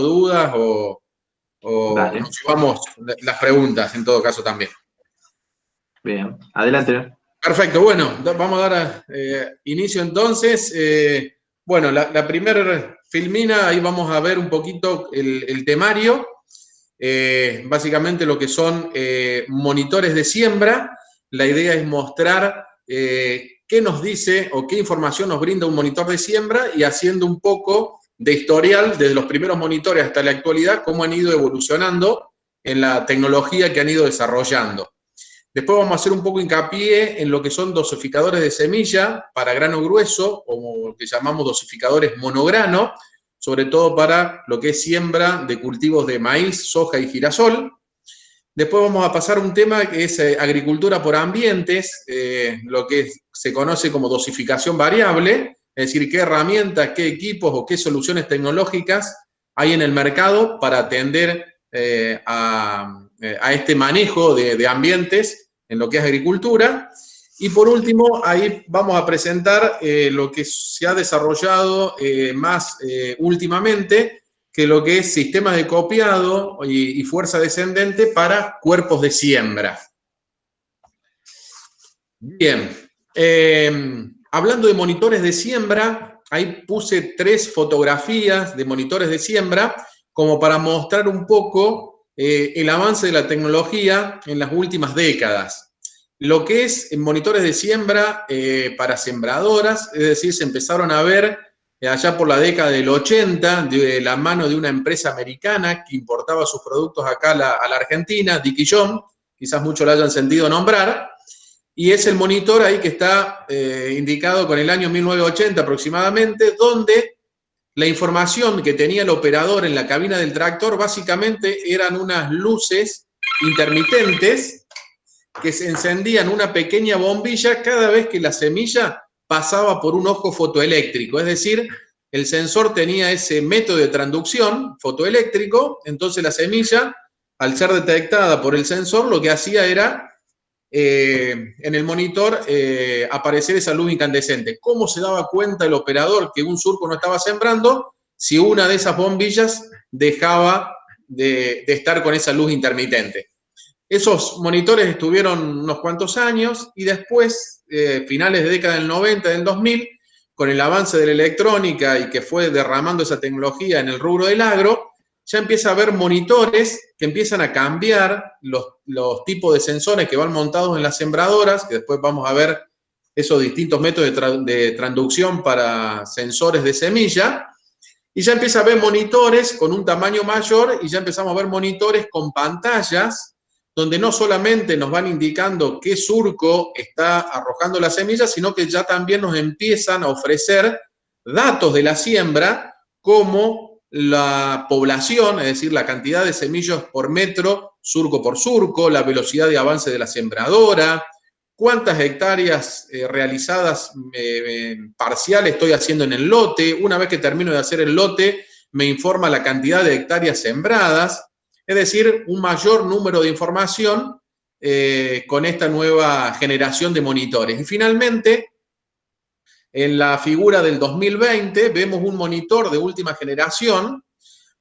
dudas o Dale. nos llevamos las preguntas en todo caso también. Bien, adelante. Perfecto, bueno, vamos a dar inicio entonces. Bueno, la primera filmina, ahí vamos a ver un poquito el temario. Básicamente lo que son monitores de siembra. La idea es mostrar qué nos dice o qué información nos brinda un monitor de siembra y haciendo un poco de historial desde los primeros monitores hasta la actualidad, cómo han ido evolucionando en la tecnología que han ido desarrollando. Después vamos a hacer un poco hincapié en lo que son dosificadores de semilla para grano grueso, o lo que llamamos dosificadores monograno, sobre todo para lo que es siembra de cultivos de maíz, soja y girasol. Después vamos a pasar a un tema que es agricultura por ambientes, lo que se conoce como dosificación variable, es decir, qué herramientas, qué equipos o qué soluciones tecnológicas hay en el mercado para atender a este manejo de ambientes en lo que es agricultura. Y por último, ahí vamos a presentar lo que se ha desarrollado más últimamente, que lo que es sistemas de copiado y fuerza descendente para cuerpos de siembra. Bien, hablando de monitores de siembra, ahí puse 3 fotografías de monitores de siembra como para mostrar un poco el avance de la tecnología en las últimas décadas. Lo que es monitores de siembra para sembradoras, es decir, se empezaron a ver allá por la década del 80, de la mano de una empresa americana que importaba sus productos acá a la Argentina, Dickinson, quizás muchos la hayan sentido nombrar, y es el monitor ahí que está indicado con el año 1980 aproximadamente, donde la información que tenía el operador en la cabina del tractor básicamente eran unas luces intermitentes que se encendían una pequeña bombilla cada vez que la semilla pasaba por un ojo fotoeléctrico. Es decir, el sensor tenía ese método de transducción fotoeléctrico, entonces la semilla, al ser detectada por el sensor, lo que hacía era en el monitor aparecer esa luz incandescente. ¿Cómo se daba cuenta el operador que un surco no estaba sembrando? Si una de esas bombillas dejaba de estar con esa luz intermitente. Esos monitores estuvieron unos cuantos años y después, finales de década del 90, del 2000, con el avance de la electrónica y que fue derramando esa tecnología en el rubro del agro, ya empieza a haber monitores que empiezan a cambiar los tipos de sensores que van montados en las sembradoras, que después vamos a ver esos distintos métodos de transducción para sensores de semilla, y ya empieza a haber monitores con un tamaño mayor y ya empezamos a ver monitores con pantallas donde no solamente nos van indicando qué surco está arrojando la semilla, sino que ya también nos empiezan a ofrecer datos de la siembra como la población, es decir, la cantidad de semillas por metro, surco por surco, la velocidad de avance de la sembradora, cuántas hectáreas realizadas parciales estoy haciendo en el lote. Una vez que termino de hacer el lote, me informa la cantidad de hectáreas sembradas. Es decir, un mayor número de información con esta nueva generación de monitores. Y finalmente, en la figura del 2020, vemos un monitor de última generación,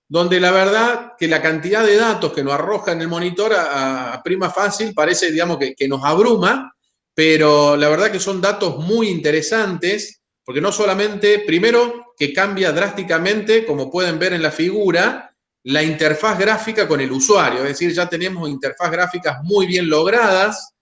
donde la verdad que la cantidad de datos que nos arroja en el monitor a prima fácil parece, digamos, que nos abruma, pero la verdad que son datos muy interesantes, porque no solamente, primero, que cambia drásticamente, como pueden ver en la figura, la interfaz gráfica con el usuario, es decir, ya tenemos interfaz gráficas muy bien logradas,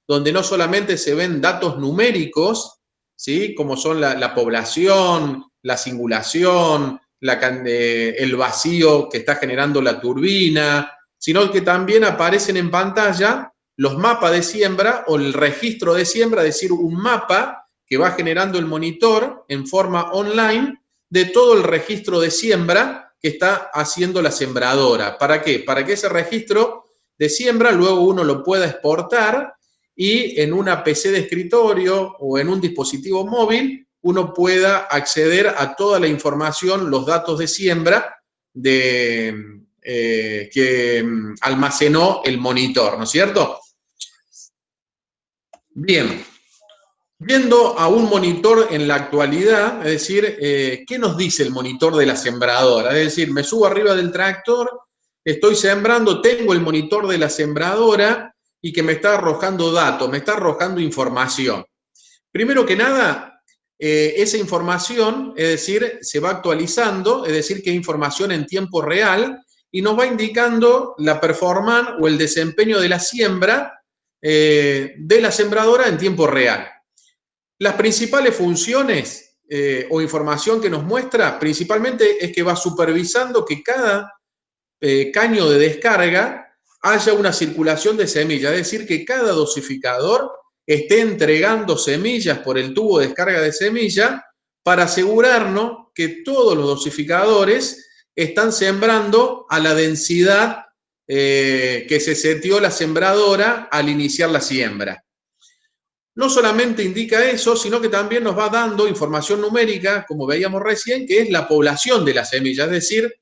donde no solamente se ven datos numéricos, ¿sí? Como son la población, la singulación, el vacío que está generando la turbina, sino que también aparecen en pantalla los mapas de siembra o el registro de siembra, es decir, un mapa que va generando el monitor en forma online de todo el registro de siembra que está haciendo la sembradora. ¿Para qué? Para que ese registro de siembra luego uno lo pueda exportar y en una PC de escritorio o en un dispositivo móvil uno pueda acceder a toda la información, los datos de siembra que almacenó el monitor, ¿no es cierto? Bien. Viendo a un monitor en la actualidad, es decir, ¿qué nos dice el monitor de la sembradora? Es decir, me subo arriba del tractor, estoy sembrando, tengo el monitor de la sembradora y que me está arrojando datos, me está arrojando información. Primero que nada, esa información, es decir, se va actualizando, es decir, que es información en tiempo real y nos va indicando la performance o el desempeño de la siembra de la sembradora en tiempo real. Las principales funciones o información que nos muestra principalmente es que va supervisando que cada caño de descarga haya una circulación de semillas, es decir, que cada dosificador esté entregando semillas por el tubo de descarga de semilla para asegurarnos que todos los dosificadores están sembrando a la densidad que se seteó la sembradora al iniciar la siembra. No solamente indica eso, sino que también nos va dando información numérica, como veíamos recién, que es la población de la semilla, es decir,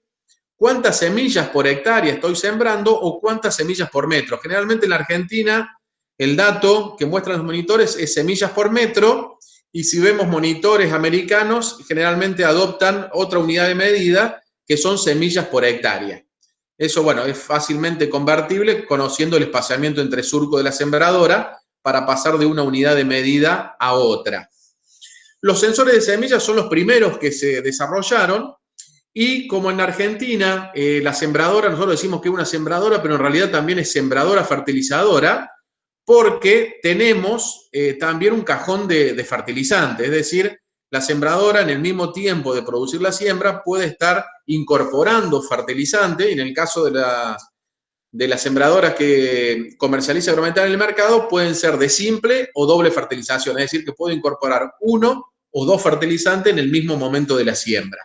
cuántas semillas por hectárea estoy sembrando o cuántas semillas por metro. Generalmente en la Argentina el dato que muestran los monitores es semillas por metro y si vemos monitores americanos generalmente adoptan otra unidad de medida que son semillas por hectárea. Eso, bueno, es fácilmente convertible conociendo el espaciamiento entre surco de la sembradora para pasar de una unidad de medida a otra. Los sensores de semillas son los primeros que se desarrollaron y como en Argentina la sembradora, nosotros decimos que es una sembradora, pero en realidad también es sembradora fertilizadora, porque tenemos también un cajón de fertilizante, es decir, la sembradora en el mismo tiempo de producir la siembra puede estar incorporando fertilizante, y en el caso de las sembradoras que comercializa Agroambiental en el mercado pueden ser de simple o doble fertilización, es decir, que puedo incorporar uno o dos fertilizantes en el mismo momento de la siembra.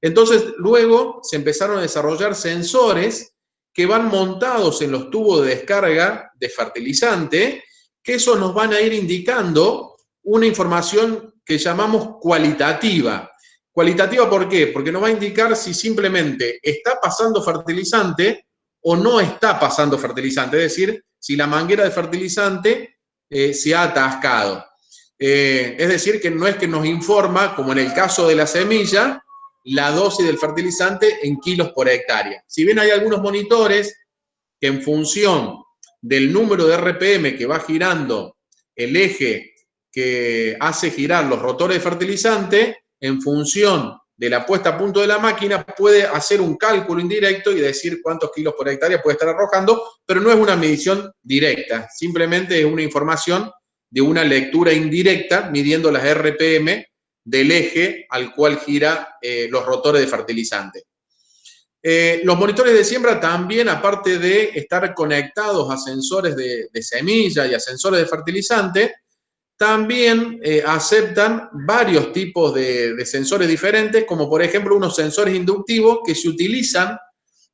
Entonces, luego se empezaron a desarrollar sensores que van montados en los tubos de descarga de fertilizante, que esos nos van a ir indicando una información que llamamos cualitativa. ¿Cualitativa por qué? Porque nos va a indicar si simplemente está pasando fertilizante o no está pasando fertilizante, es decir, si la manguera de fertilizante se ha atascado. Es decir, que no es que nos informa, como en el caso de la semilla, la dosis del fertilizante en kilos por hectárea. Si bien hay algunos monitores que en función del número de RPM que va girando el eje que hace girar los rotores de fertilizante, en función de la puesta a punto de la máquina, puede hacer un cálculo indirecto y decir cuántos kilos por hectárea puede estar arrojando, pero no es una medición directa, simplemente es una información de una lectura indirecta midiendo las RPM del eje al cual gira los rotores de fertilizante. Los monitores de siembra también, aparte de estar conectados a sensores de semilla y a sensores de fertilizante, también aceptan varios tipos de sensores diferentes, como por ejemplo unos sensores inductivos que se utilizan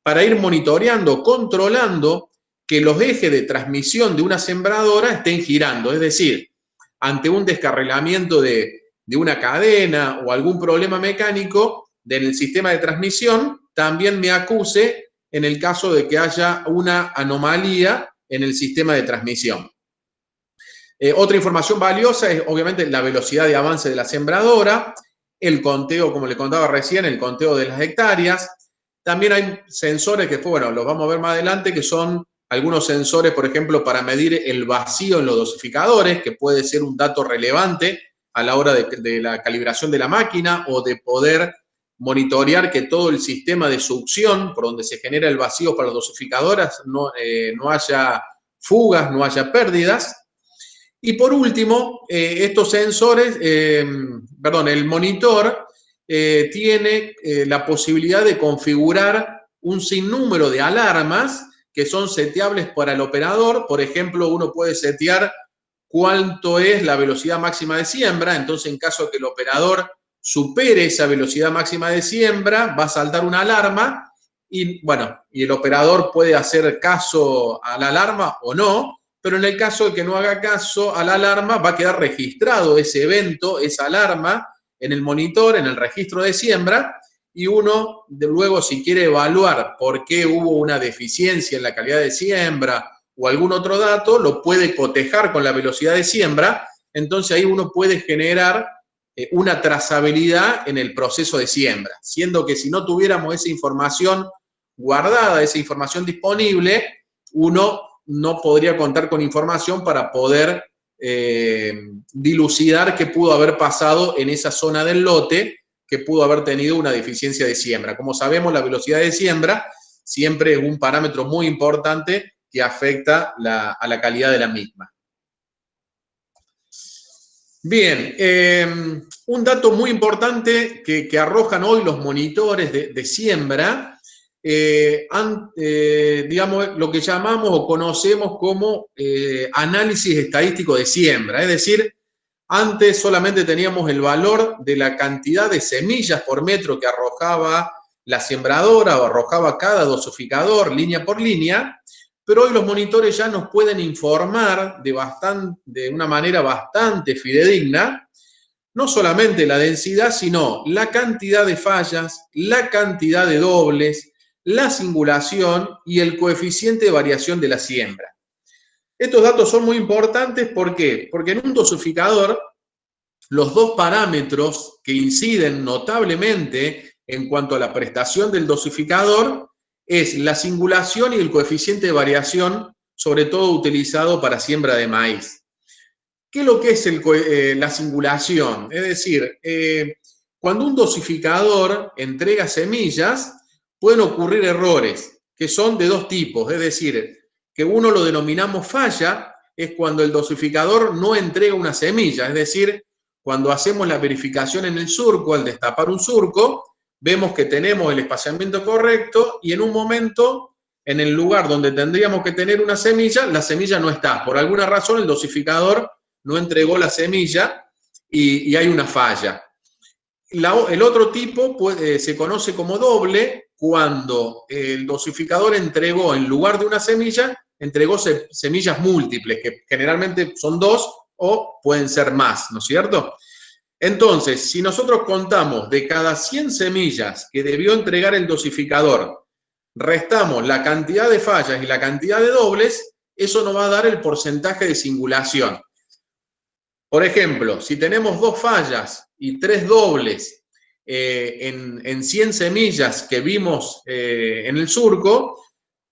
para ir monitoreando, controlando que los ejes de transmisión de una sembradora estén girando. Es decir, ante un descarrilamiento de una cadena o algún problema mecánico del sistema de transmisión, también me acuse en el caso de que haya una anomalía en el sistema de transmisión. Otra información valiosa es obviamente la velocidad de avance de la sembradora, el conteo, como le contaba recién, el conteo de las hectáreas. También hay sensores que, bueno, los vamos a ver más adelante, que son algunos sensores, por ejemplo, para medir el vacío en los dosificadores, que puede ser un dato relevante a la hora de la calibración de la máquina o de poder monitorear que todo el sistema de succión por donde se genera el vacío para los dosificadores no haya fugas, no haya pérdidas. Y por último, estos sensores, el monitor tiene la posibilidad de configurar un sinnúmero de alarmas que son seteables para el operador. Por ejemplo, uno puede setear cuánto es la velocidad máxima de siembra. Entonces, en caso de que el operador supere esa velocidad máxima de siembra, va a saltar una alarma y, bueno, y el operador puede hacer caso a la alarma o no. Pero en el caso de que no haga caso a la alarma, va a quedar registrado ese evento, esa alarma, en el monitor, en el registro de siembra, y uno luego, si quiere evaluar por qué hubo una deficiencia en la calidad de siembra o algún otro dato, lo puede cotejar con la velocidad de siembra entonces ahí uno puede generar una trazabilidad en el proceso de siembra, siendo que si no tuviéramos esa información guardada, esa información disponible, uno no podría contar con información para poder dilucidar qué pudo haber pasado en esa zona del lote que pudo haber tenido una deficiencia de siembra. Como sabemos, la velocidad de siembra siempre es un parámetro muy importante que afecta a la calidad de la misma. Bien, un dato muy importante que arrojan hoy los monitores de siembra, digamos, lo que llamamos o conocemos como análisis estadístico de siembra. Es decir, antes solamente teníamos el valor de la cantidad de semillas por metro que arrojaba la sembradora o arrojaba cada dosificador línea por línea, pero hoy los monitores ya nos pueden informar de una manera bastante fidedigna, no solamente la densidad, sino la cantidad de fallas, la cantidad de dobles, la singulación y el coeficiente de variación de la siembra. Estos datos son muy importantes, ¿por qué? Porque en un dosificador, los dos parámetros que inciden notablemente en cuanto a la prestación del dosificador es la singulación y el coeficiente de variación, sobre todo utilizado para siembra de maíz. ¿Qué es lo que es la singulación? Es decir, cuando un dosificador entrega semillas, pueden ocurrir errores que son de dos tipos, es decir, que uno lo denominamos falla, es cuando el dosificador no entrega una semilla, es decir, cuando hacemos la verificación en el surco, al destapar un surco, vemos que tenemos el espaciamiento correcto y en un momento, en el lugar donde tendríamos que tener una semilla, la semilla no está. Por alguna razón, el dosificador no entregó la semilla y hay una falla. El otro tipo se conoce como doble, cuando el dosificador entregó, en lugar de una semilla, entregó semillas múltiples, que generalmente son 2 o pueden ser más, ¿no es cierto? Entonces, si nosotros contamos de cada 100 semillas que debió entregar el dosificador, restamos la cantidad de fallas y la cantidad de dobles, eso nos va a dar el porcentaje de singulación. Por ejemplo, si tenemos 2 fallas y 3 dobles en 100 semillas que vimos en el surco,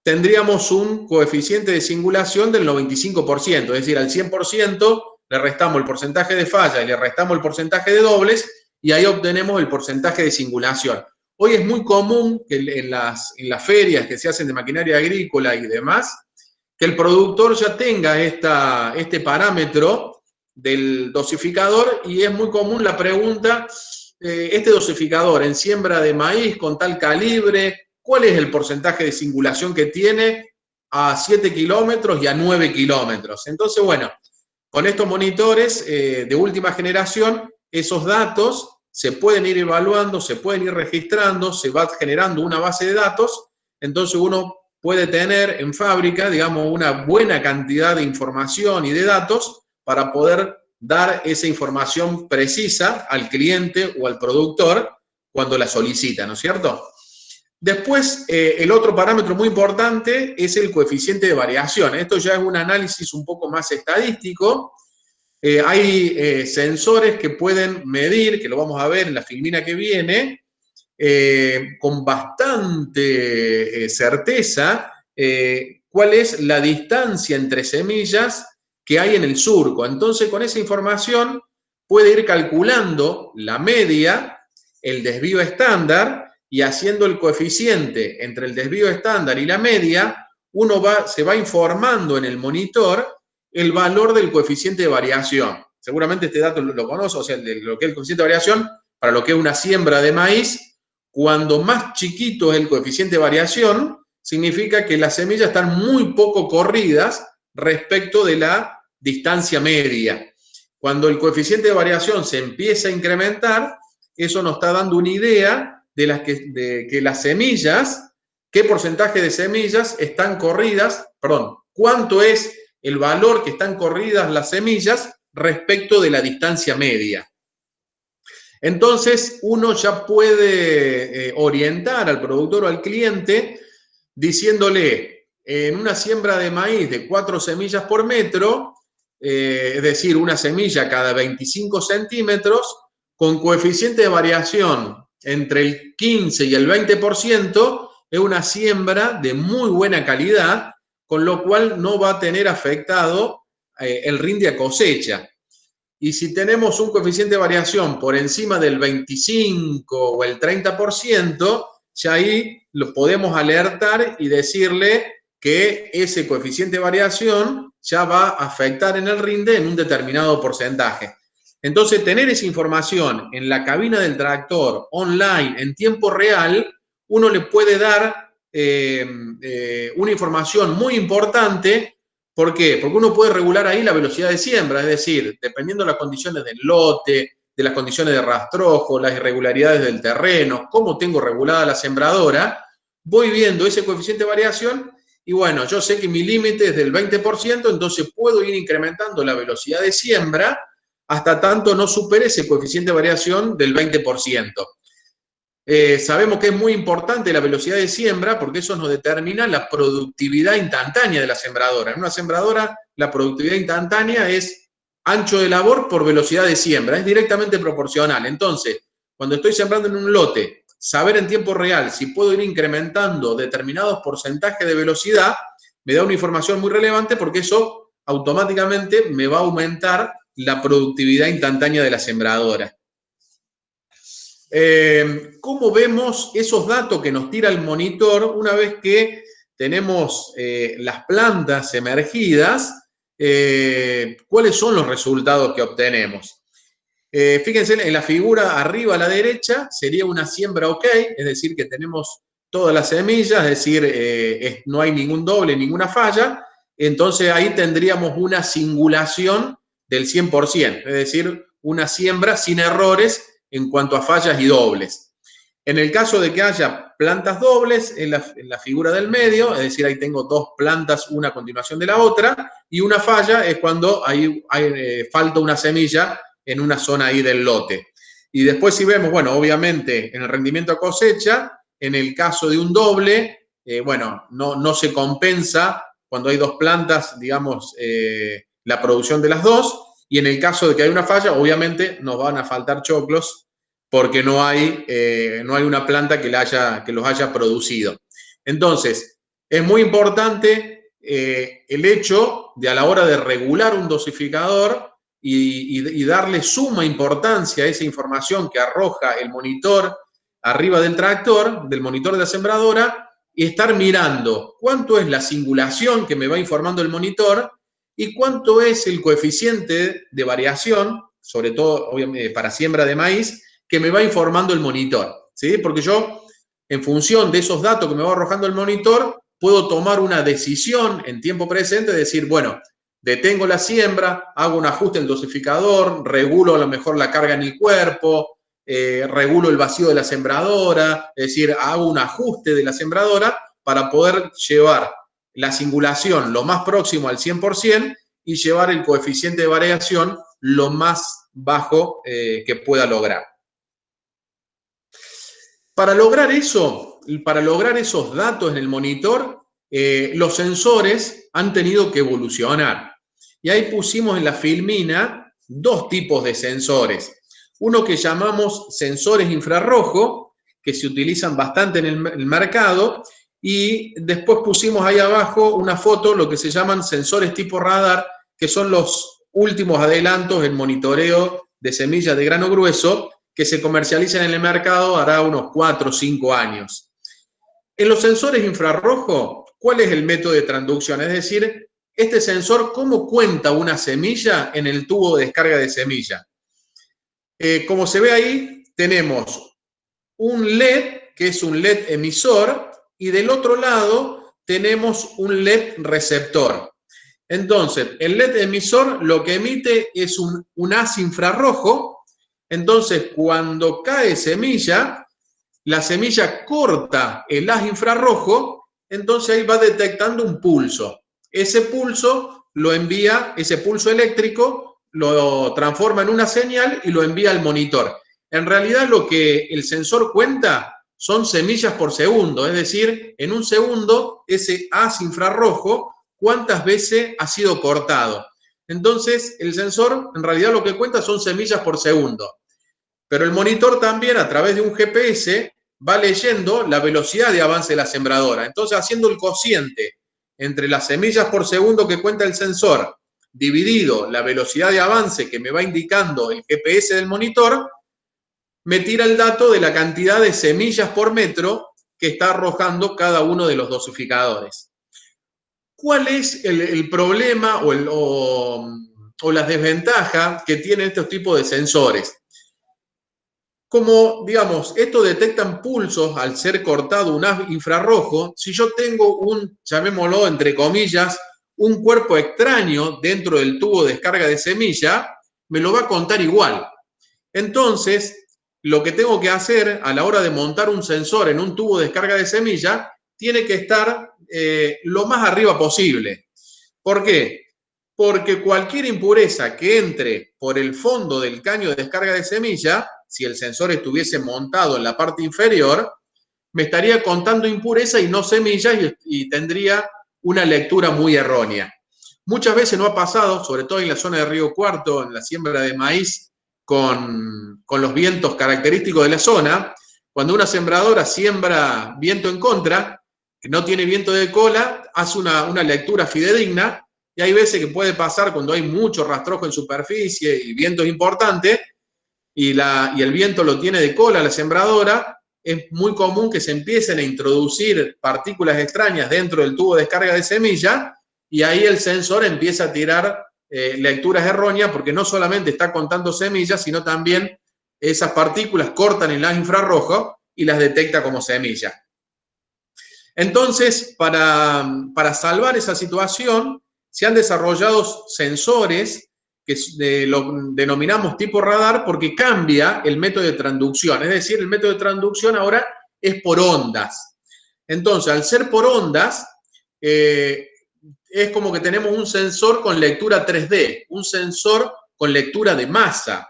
tendríamos un coeficiente de singulación del 95%, es decir, al 100% le restamos el porcentaje de falla y le restamos el porcentaje de dobles y ahí obtenemos el porcentaje de singulación. Hoy es muy común que en las ferias que se hacen de maquinaria agrícola y demás, que el productor ya tenga este parámetro del dosificador y es muy común la pregunta, este dosificador en siembra de maíz con tal calibre, ¿cuál es el porcentaje de singulación que tiene a 7 kilómetros y a 9 kilómetros? Entonces, bueno, con estos monitores de última generación, esos datos se pueden ir evaluando, se pueden ir registrando, se va generando una base de datos, entonces uno puede tener en fábrica, digamos, una buena cantidad de información y de datos para poder dar esa información precisa al cliente o al productor cuando la solicita, ¿no es cierto? Después, el otro parámetro muy importante es el coeficiente de variación. Esto ya es un análisis un poco más estadístico. Hay sensores que pueden medir, que lo vamos a ver en la filmina que viene, con bastante certeza cuál es la distancia entre semillas que hay en el surco. Entonces, con esa información puede ir calculando la media, el desvío estándar, y haciendo el coeficiente entre el desvío estándar y la media, uno se va informando en el monitor el valor del coeficiente de variación. Seguramente este dato lo conoce, o sea, lo que es el coeficiente de variación para lo que es una siembra de maíz. Cuando más chiquito es el coeficiente de variación, significa que las semillas están muy poco corridas respecto de la distancia media. Cuando el coeficiente de variación se empieza a incrementar, eso nos está dando una idea de que las semillas, qué porcentaje de semillas están corridas, perdón, cuánto es el valor que están corridas las semillas respecto de la distancia media. Entonces, uno ya puede orientar al productor o al cliente diciéndole, en una siembra de maíz de 4 semillas por metro, es decir, una semilla cada 25 centímetros, con coeficiente de variación entre el 15 y el 20%, es una siembra de muy buena calidad, con lo cual no va a tener afectado el rinde a cosecha. Y si tenemos un coeficiente de variación por encima del 25 o el 30%, ya ahí lo podemos alertar y decirle que ese coeficiente de variación ya va a afectar en el rinde en un determinado porcentaje. Entonces, tener esa información en la cabina del tractor, online, en tiempo real, uno le puede dar una información muy importante. ¿Por qué? Porque uno puede regular ahí la velocidad de siembra, es decir, dependiendo de las condiciones del lote, de las condiciones de rastrojo, las irregularidades del terreno, cómo tengo regulada la sembradora, voy viendo ese coeficiente de variación y bueno, yo sé que mi límite es del 20%, entonces puedo ir incrementando la velocidad de siembra hasta tanto no supere ese coeficiente de variación del 20%. Sabemos que es muy importante la velocidad de siembra porque eso nos determina la productividad instantánea de la sembradora. En una sembradora, la productividad instantánea es ancho de labor por velocidad de siembra, es directamente proporcional. Entonces, cuando estoy sembrando en un lote, saber en tiempo real si puedo ir incrementando determinados porcentajes de velocidad me da una información muy relevante porque eso automáticamente me va a aumentar la productividad instantánea de la sembradora. ¿Cómo vemos esos datos que nos tira el monitor una vez que tenemos las plantas emergidas? ¿Cuáles son los resultados que obtenemos? Fíjense, en la figura arriba a la derecha sería una siembra ok, es decir, que tenemos todas las semillas, es decir, no hay ningún doble, ninguna falla. Entonces ahí tendríamos una singulación del 100%, es decir, una siembra sin errores en cuanto a fallas y dobles. En el caso de que haya plantas dobles, en la figura del medio, es decir, ahí tengo dos plantas, una a continuación de la otra, y una falla es cuando falta una semilla en una zona ahí del lote. Y después si vemos, bueno, obviamente en el rendimiento a cosecha, en el caso de un doble, bueno, no se compensa cuando hay dos plantas, digamos, la producción de las dos, y en el caso de que haya una falla, obviamente nos van a faltar choclos porque no hay una planta que los haya producido. Entonces, es muy importante el hecho de a la hora de regular un dosificador y darle suma importancia a esa información que arroja el monitor arriba del tractor, del monitor de la sembradora, y estar mirando cuánto es la singulación que me va informando el monitor y cuánto es el coeficiente de variación, sobre todo obviamente para siembra de maíz, que me va informando el monitor, ¿sí? Porque yo, en función de esos datos que me va arrojando el monitor, puedo tomar una decisión en tiempo presente de decir, bueno, detengo la siembra, hago un ajuste en el dosificador, regulo a lo mejor la carga en el cuerpo, regulo el vacío de la sembradora, es decir, hago un ajuste de la sembradora para poder llevar la singulación lo más próximo al 100% y llevar el coeficiente de variación lo más bajo que pueda lograr. Para lograr eso, para lograr esos datos en el monitor, los sensores han tenido que evolucionar. Y ahí pusimos en la filmina dos tipos de sensores. Uno que llamamos sensores infrarrojo, que se utilizan bastante en el mercado, y después pusimos ahí abajo una foto, lo que se llaman sensores tipo radar, que son los últimos adelantos en monitoreo de semillas de grano grueso, que se comercializan en el mercado hará unos 4 o 5 años. En los sensores infrarrojo, ¿cuál es el método de transducción? Es decir, este sensor, ¿cómo cuenta una semilla en el tubo de descarga de semilla? Como se ve ahí, tenemos un LED, que es un LED emisor, y del otro lado tenemos un LED receptor. Entonces, el LED emisor lo que emite es un haz infrarrojo. Entonces, cuando cae semilla, la semilla corta el haz infrarrojo, entonces ahí va detectando un pulso. Ese pulso lo envía, ese pulso eléctrico lo transforma en una señal y lo envía al monitor. En realidad lo que el sensor cuenta son semillas por segundo, es decir, en un segundo ese haz infrarrojo, ¿cuántas veces ha sido cortado? Entonces, el sensor en realidad lo que cuenta son semillas por segundo. Pero el monitor también, a través de un GPS, va leyendo la velocidad de avance de la sembradora. Entonces, haciendo el cociente entre las semillas por segundo que cuenta el sensor, dividido la velocidad de avance que me va indicando el GPS del monitor, me tira el dato de la cantidad de semillas por metro que está arrojando cada uno de los dosificadores. ¿Cuál es el problema o las desventajas que tienen estos tipos de sensores? Como, digamos, esto detectan pulsos al ser cortado un haz infrarrojo, si yo tengo un, llamémoslo entre comillas, un cuerpo extraño dentro del tubo de descarga de semilla, me lo va a contar igual. Entonces, lo que tengo que hacer a la hora de montar un sensor en un tubo de descarga de semilla tiene que estar lo más arriba posible. ¿Por qué? Porque cualquier impureza que entre por el fondo del caño de descarga de semilla, si el sensor estuviese montado en la parte inferior, me estaría contando impureza y no semillas y tendría una lectura muy errónea. Muchas veces no ha pasado, sobre todo en la zona de Río Cuarto, en la siembra de maíz, con los vientos característicos de la zona, cuando una sembradora siembra viento en contra, que no tiene viento de cola, hace una lectura fidedigna, y hay veces que puede pasar cuando hay mucho rastrojo en superficie y viento es importante, y el viento lo tiene de cola la sembradora, es muy común que se empiecen a introducir partículas extrañas dentro del tubo de descarga de semilla, y ahí el sensor empieza a tirar lecturas erróneas, porque no solamente está contando semillas, sino también esas partículas cortan el haz infrarrojo y las detecta como semilla. Entonces, para salvar esa situación, se han desarrollado sensores que lo denominamos tipo radar porque cambia el método de transducción. Es decir, el método de transducción ahora es por ondas. Entonces, al ser por ondas, es como que tenemos un sensor con lectura 3D, un sensor con lectura de masa.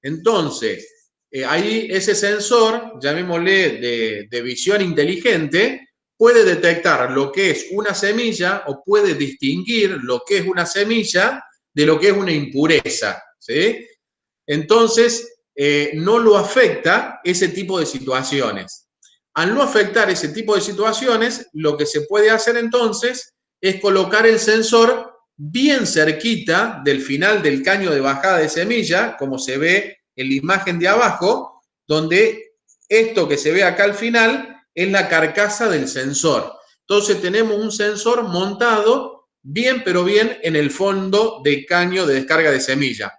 Entonces, ahí ese sensor, llamémosle de visión inteligente, puede detectar lo que es una semilla o puede distinguir lo que es una semilla de lo que es una impureza, ¿sí? Entonces, no lo afecta ese tipo de situaciones. Al no afectar ese tipo de situaciones, lo que se puede hacer entonces es colocar el sensor bien cerquita del final del caño de bajada de semilla, como se ve en la imagen de abajo, donde esto que se ve acá al final es la carcasa del sensor. Entonces tenemos un sensor montado bien, pero bien en el fondo del caño de descarga de semilla.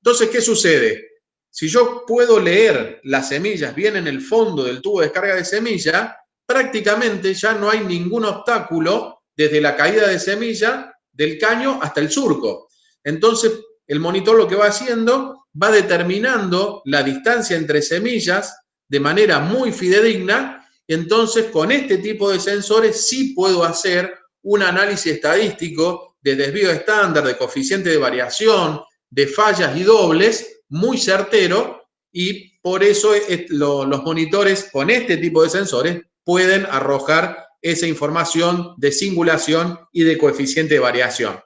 Entonces, ¿qué sucede? Si yo puedo leer las semillas bien en el fondo del tubo de descarga de semilla, prácticamente ya no hay ningún obstáculo desde la caída de semilla del caño hasta el surco. Entonces, el monitor lo que va haciendo, va determinando la distancia entre semillas de manera muy fidedigna. Entonces, con este tipo de sensores sí puedo hacer un análisis estadístico de desvío estándar, de coeficiente de variación, de fallas y dobles, muy certero, y por eso los monitores con este tipo de sensores pueden arrojar esa información de singulación y de coeficiente de variación.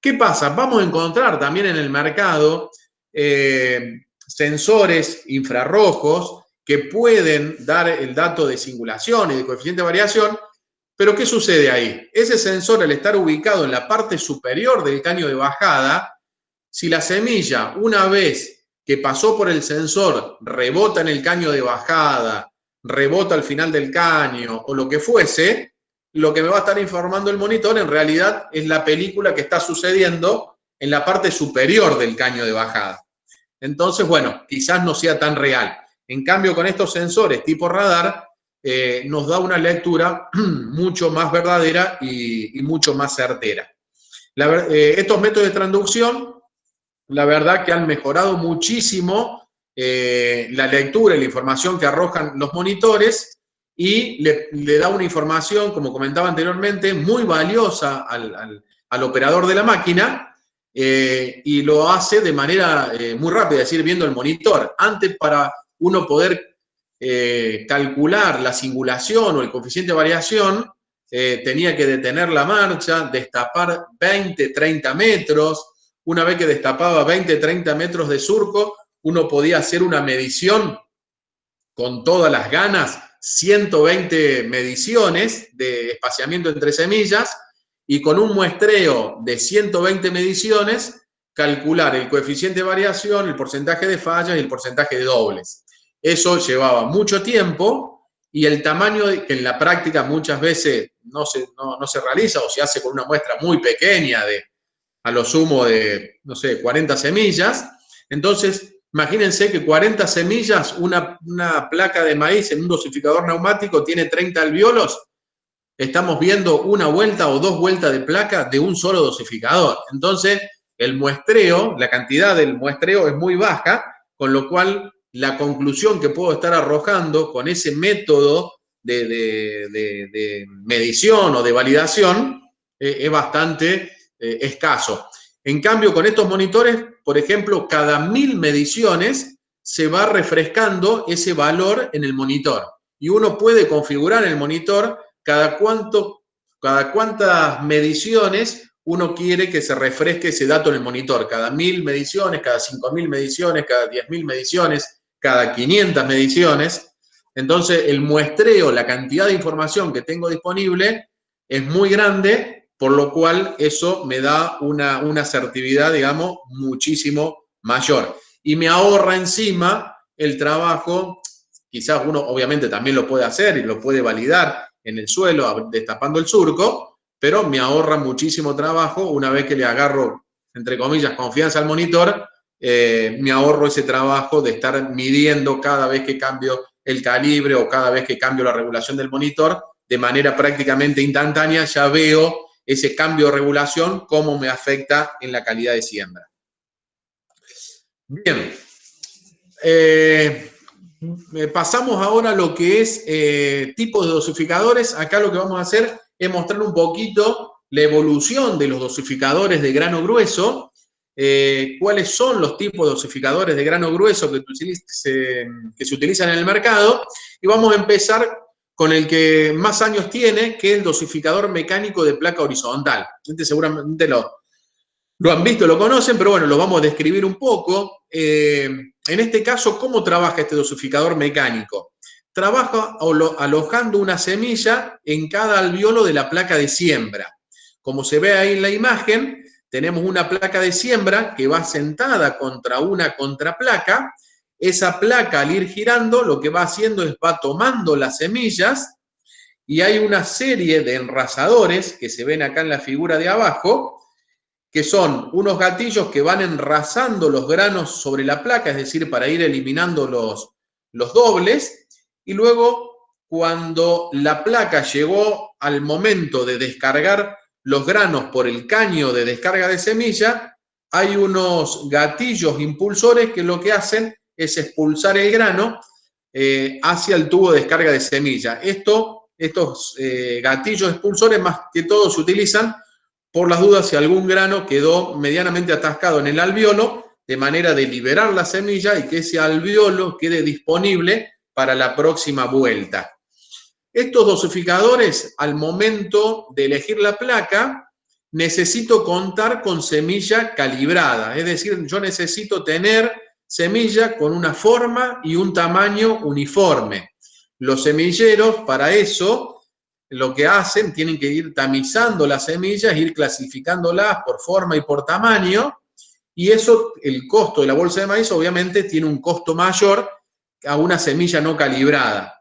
¿Qué pasa? Vamos a encontrar también en el mercado sensores infrarrojos que pueden dar el dato de singulación y de coeficiente de variación, pero ¿qué sucede ahí? Ese sensor, al estar ubicado en la parte superior del caño de bajada, si la semilla, una vez que pasó por el sensor, rebota en el caño de bajada, rebota al final del caño o lo que fuese, lo que me va a estar informando el monitor en realidad es la película que está sucediendo en la parte superior del caño de bajada. Entonces, bueno, quizás no sea tan real. En cambio, con estos sensores tipo radar, nos da una lectura mucho más verdadera y mucho más certera. Estos métodos de transducción, la verdad que han mejorado muchísimo la lectura y la información que arrojan los monitores y le da una información, como comentaba anteriormente, muy valiosa al operador de la máquina y lo hace de manera muy rápida, es decir, viendo el monitor. Antes, para uno poder calcular la singulación o el coeficiente de variación, tenía que detener la marcha, destapar 20, 30 metros, una vez que destapaba 20, 30 metros de surco, uno podía hacer una medición con todas las ganas, 120 mediciones de espaciamiento entre semillas, y con un muestreo de 120 mediciones, calcular el coeficiente de variación, el porcentaje de fallas y el porcentaje de dobles. Eso llevaba mucho tiempo y el tamaño que en la práctica muchas veces no se realiza o se hace con una muestra muy pequeña de a lo sumo de, no sé, 40 semillas. Entonces, imagínense que 40 semillas, una placa de maíz en un dosificador neumático tiene 30 alvéolos. Estamos viendo una vuelta o dos vueltas de placa de un solo dosificador. Entonces, el muestreo, la cantidad del muestreo es muy baja, con lo cual la conclusión que puedo estar arrojando con ese método de medición o de validación es bastante escaso. En cambio, con estos monitores, por ejemplo, cada 1000 mediciones se va refrescando ese valor en el monitor. Y uno puede configurar en el monitor cada cuántas mediciones uno quiere que se refresque ese dato en el monitor. Cada 1000 mediciones, cada 5000 mediciones, cada 10.000 mediciones, cada 500 mediciones. Entonces, el muestreo, la cantidad de información que tengo disponible es muy grande, por lo cual eso me da una asertividad, digamos, muchísimo mayor. Y me ahorra encima el trabajo, quizás uno obviamente también lo puede hacer y lo puede validar en el suelo, destapando el surco, pero me ahorra muchísimo trabajo una vez que le agarro, entre comillas, confianza al monitor, me ahorro ese trabajo de estar midiendo cada vez que cambio el calibre o cada vez que cambio la regulación del monitor, de manera prácticamente instantánea ya veo ese cambio de regulación, cómo me afecta en la calidad de siembra. Bien. Pasamos ahora a lo que es tipos de dosificadores. Acá lo que vamos a hacer es mostrar un poquito la evolución de los dosificadores de grano grueso, cuáles son los tipos de dosificadores de grano grueso que se utilizan en el mercado, y vamos a empezar con el que más años tiene, que es el dosificador mecánico de placa horizontal. Este seguramente lo han visto, lo conocen, pero bueno, lo vamos a describir un poco. En este caso, ¿cómo trabaja este dosificador mecánico? Trabaja alojando una semilla en cada alvéolo de la placa de siembra. Como se ve ahí en la imagen, tenemos una placa de siembra que va sentada contra una contraplaca. Esa placa, al ir girando, lo que va haciendo es va tomando las semillas, y hay una serie de enrasadores que se ven acá en la figura de abajo, que son unos gatillos que van enrasando los granos sobre la placa, es decir, para ir eliminando los dobles, y luego cuando la placa llegó al momento de descargar los granos por el caño de descarga de semilla, hay unos gatillos impulsores que lo que hacen es expulsar el grano hacia el tubo de descarga de semilla. Estos gatillos expulsores más que todo se utilizan por las dudas si algún grano quedó medianamente atascado en el alvéolo, de manera de liberar la semilla y que ese alvéolo quede disponible para la próxima vuelta. Estos dosificadores, al momento de elegir la placa, necesito contar con semilla calibrada, es decir, yo necesito tener semilla con una forma y un tamaño uniforme. Los semilleros, para eso, lo que hacen, tienen que ir tamizando las semillas, ir clasificándolas por forma y por tamaño, y eso, el costo de la bolsa de maíz, obviamente, tiene un costo mayor a una semilla no calibrada.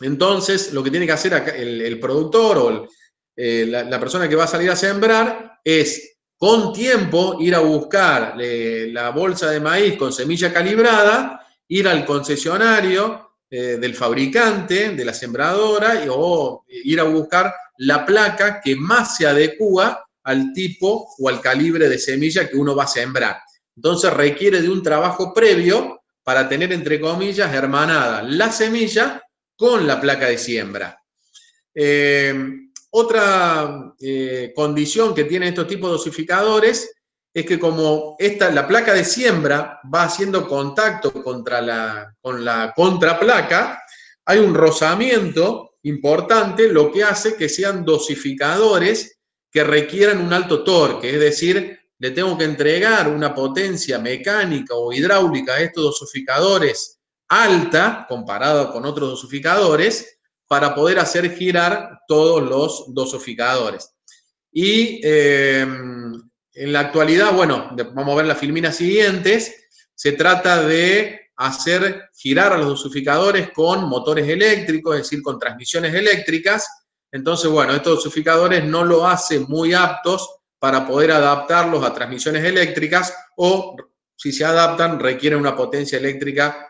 Entonces, lo que tiene que hacer acá el productor o la persona que va a salir a sembrar es, con tiempo, ir a buscar la bolsa de maíz con semilla calibrada, ir al concesionario del fabricante, de la sembradora, o ir a buscar la placa que más se adecúa al tipo o al calibre de semilla que uno va a sembrar. Entonces requiere de un trabajo previo para tener, entre comillas, hermanada la semilla con la placa de siembra. Otra condición que tienen estos tipos de dosificadores es que como la placa de siembra va haciendo contacto con la contraplaca, hay un rozamiento importante, lo que hace que sean dosificadores que requieran un alto torque, es decir, le tengo que entregar una potencia mecánica o hidráulica a estos dosificadores alta, comparado con otros dosificadores, para poder hacer girar todos los dosificadores. Y en la actualidad, bueno, vamos a ver las filminas siguientes, se trata de hacer girar a los dosificadores con motores eléctricos, es decir, con transmisiones eléctricas. Entonces, bueno, estos dosificadores no lo hacen muy aptos para poder adaptarlos a transmisiones eléctricas, o si se adaptan requieren una potencia eléctrica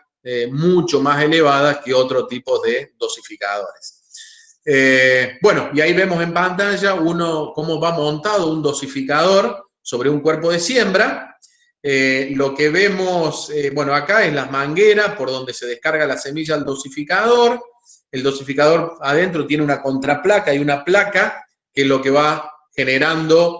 mucho más elevada que otro tipo de dosificadores. Bueno, y ahí vemos en pantalla cómo va montado un dosificador sobre un cuerpo de siembra. Lo que vemos, bueno, acá es las mangueras por donde se descarga la semilla al dosificador. El dosificador adentro tiene una contraplaca y una placa que es lo que va generando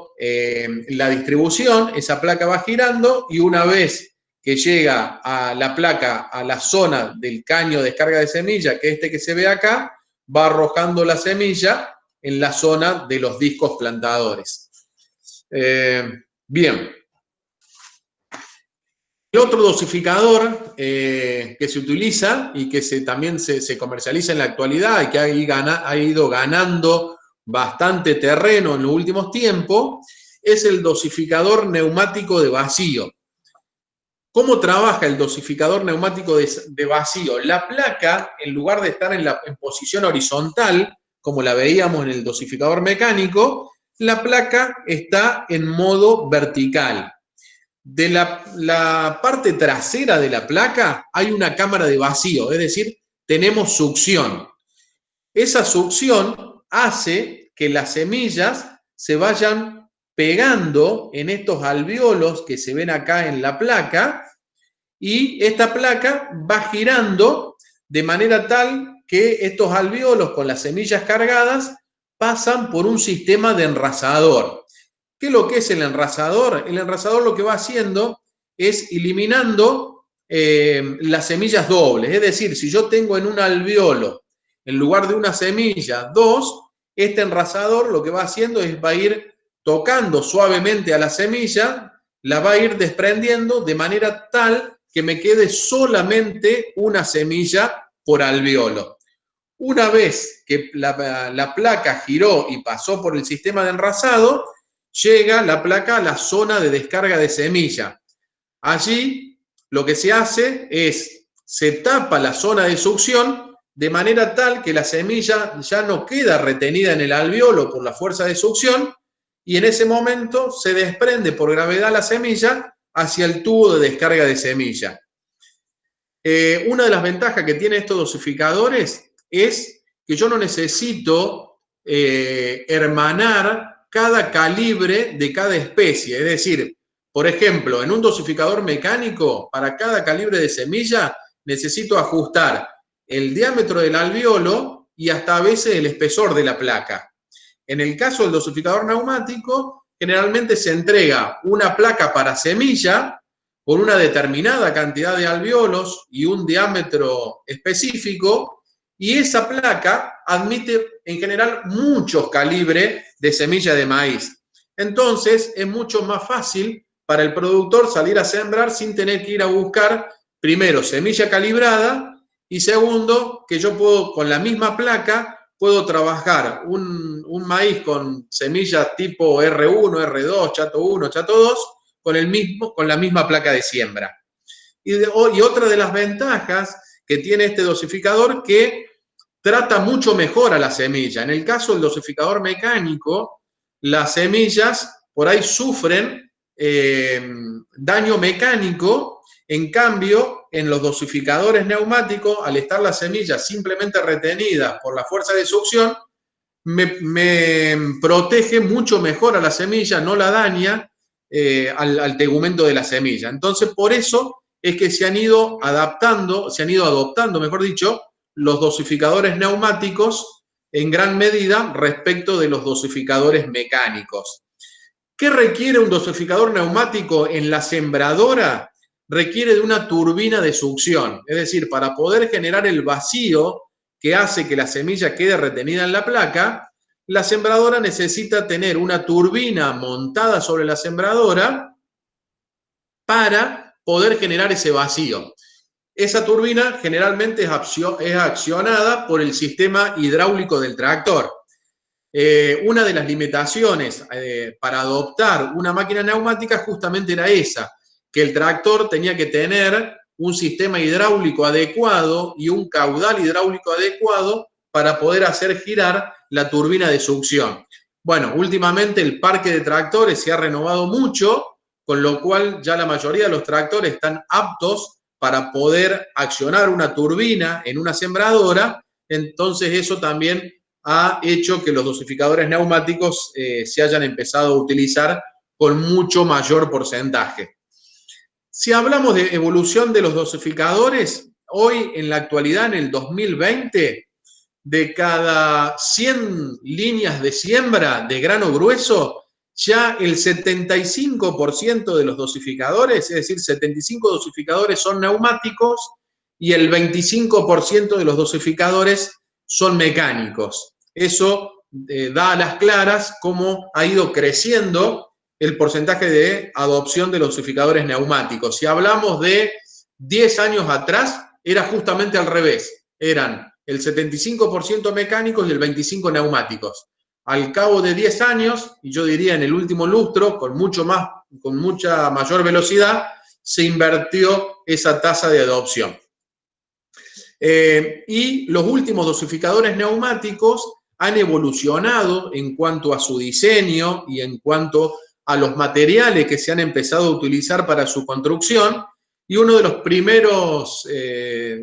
la distribución. Esa placa va girando y una vez que llega a la placa a la zona del caño de descarga de semilla, que es este que se ve acá, va arrojando la semilla en la zona de los discos plantadores. Bien. El otro dosificador que se utiliza y que también se comercializa en la actualidad y que ha ido ganando bastante terreno en los últimos tiempos es el dosificador neumático de vacío. ¿Cómo trabaja el dosificador neumático de vacío? La placa, en lugar de estar en posición horizontal, como la veíamos en el dosificador mecánico, la placa está en modo vertical. De la parte trasera de la placa hay una cámara de vacío, es decir, tenemos succión. Esa succión hace que las semillas se vayan pegando en estos alvéolos que se ven acá en la placa, y esta placa va girando de manera tal que estos alvéolos con las semillas cargadas pasan por un sistema de enrasador. ¿Qué es lo que es el enrasador? El enrasador lo que va haciendo es eliminando las semillas dobles. Es decir, si yo tengo en un alvéolo, en lugar de una semilla, dos, este enrasador lo que va haciendo es va a ir tocando suavemente a la semilla, la va a ir desprendiendo de manera tal que me quede solamente una semilla por alvéolo. Una vez que la placa giró y pasó por el sistema de enrasado, llega la placa a la zona de descarga de semilla. Allí lo que se hace es, se tapa la zona de succión de manera tal que la semilla ya no queda retenida en el alvéolo por la fuerza de succión, y en ese momento se desprende por gravedad la semilla hacia el tubo de descarga de semilla. Una de las ventajas que tienen estos dosificadores es que yo no necesito hermanar cada calibre de cada especie. Es decir, por ejemplo, en un dosificador mecánico, para cada calibre de semilla, necesito ajustar el diámetro del alvéolo y hasta a veces el espesor de la placa. En el caso del dosificador neumático, generalmente se entrega una placa para semilla con una determinada cantidad de alvéolos y un diámetro específico, y esa placa admite en general muchos calibres de semilla de maíz. Entonces es mucho más fácil para el productor salir a sembrar sin tener que ir a buscar, primero, semilla calibrada, y segundo, que yo puedo, con la misma placa, puedo trabajar un maíz con semillas tipo R1, R2, Chato 1, Chato 2, con la misma placa de siembra. Y otra de las ventajas que tiene este dosificador, que trata mucho mejor a la semilla. En el caso del dosificador mecánico, las semillas por ahí sufren daño mecánico. En cambio, en los dosificadores neumáticos, al estar las semillas simplemente retenidas por la fuerza de succión, me protege mucho mejor a la semilla, no la daña al tegumento de la semilla. Entonces, por eso es que se han ido adoptando, mejor dicho, los dosificadores neumáticos en gran medida respecto de los dosificadores mecánicos. ¿Qué requiere un dosificador neumático en la sembradora? Requiere de una turbina de succión, es decir, para poder generar el vacío que hace que la semilla quede retenida en la placa, la sembradora necesita tener una turbina montada sobre la sembradora para poder generar ese vacío. Esa turbina generalmente es accionada por el sistema hidráulico del tractor. Una de las limitaciones para adoptar una máquina neumática justamente era esa, que el tractor tenía que tener un sistema hidráulico adecuado y un caudal hidráulico adecuado para poder hacer girar la turbina de succión. Bueno, últimamente el parque de tractores se ha renovado mucho, con lo cual ya la mayoría de los tractores están aptos para poder accionar una turbina en una sembradora. Entonces eso también ha hecho que los dosificadores neumáticos se hayan empezado a utilizar con mucho mayor porcentaje. Si hablamos de evolución de los dosificadores, hoy en la actualidad, en el 2020, de cada 100 líneas de siembra de grano grueso, ya el 75% de los dosificadores, es decir, 75 dosificadores son neumáticos y el 25% de los dosificadores son mecánicos. Eso da a las claras cómo ha ido creciendo el porcentaje de adopción de los dosificadores neumáticos. Si hablamos de 10 años atrás, era justamente al revés. Eran el 75% mecánicos y el 25% neumáticos. Al cabo de 10 años, y yo diría en el último lustro, con mucha mayor velocidad, se invirtió esa tasa de adopción. Y los últimos dosificadores neumáticos han evolucionado en cuanto a su diseño y en cuanto a los materiales que se han empezado a utilizar para su construcción. Y uno de los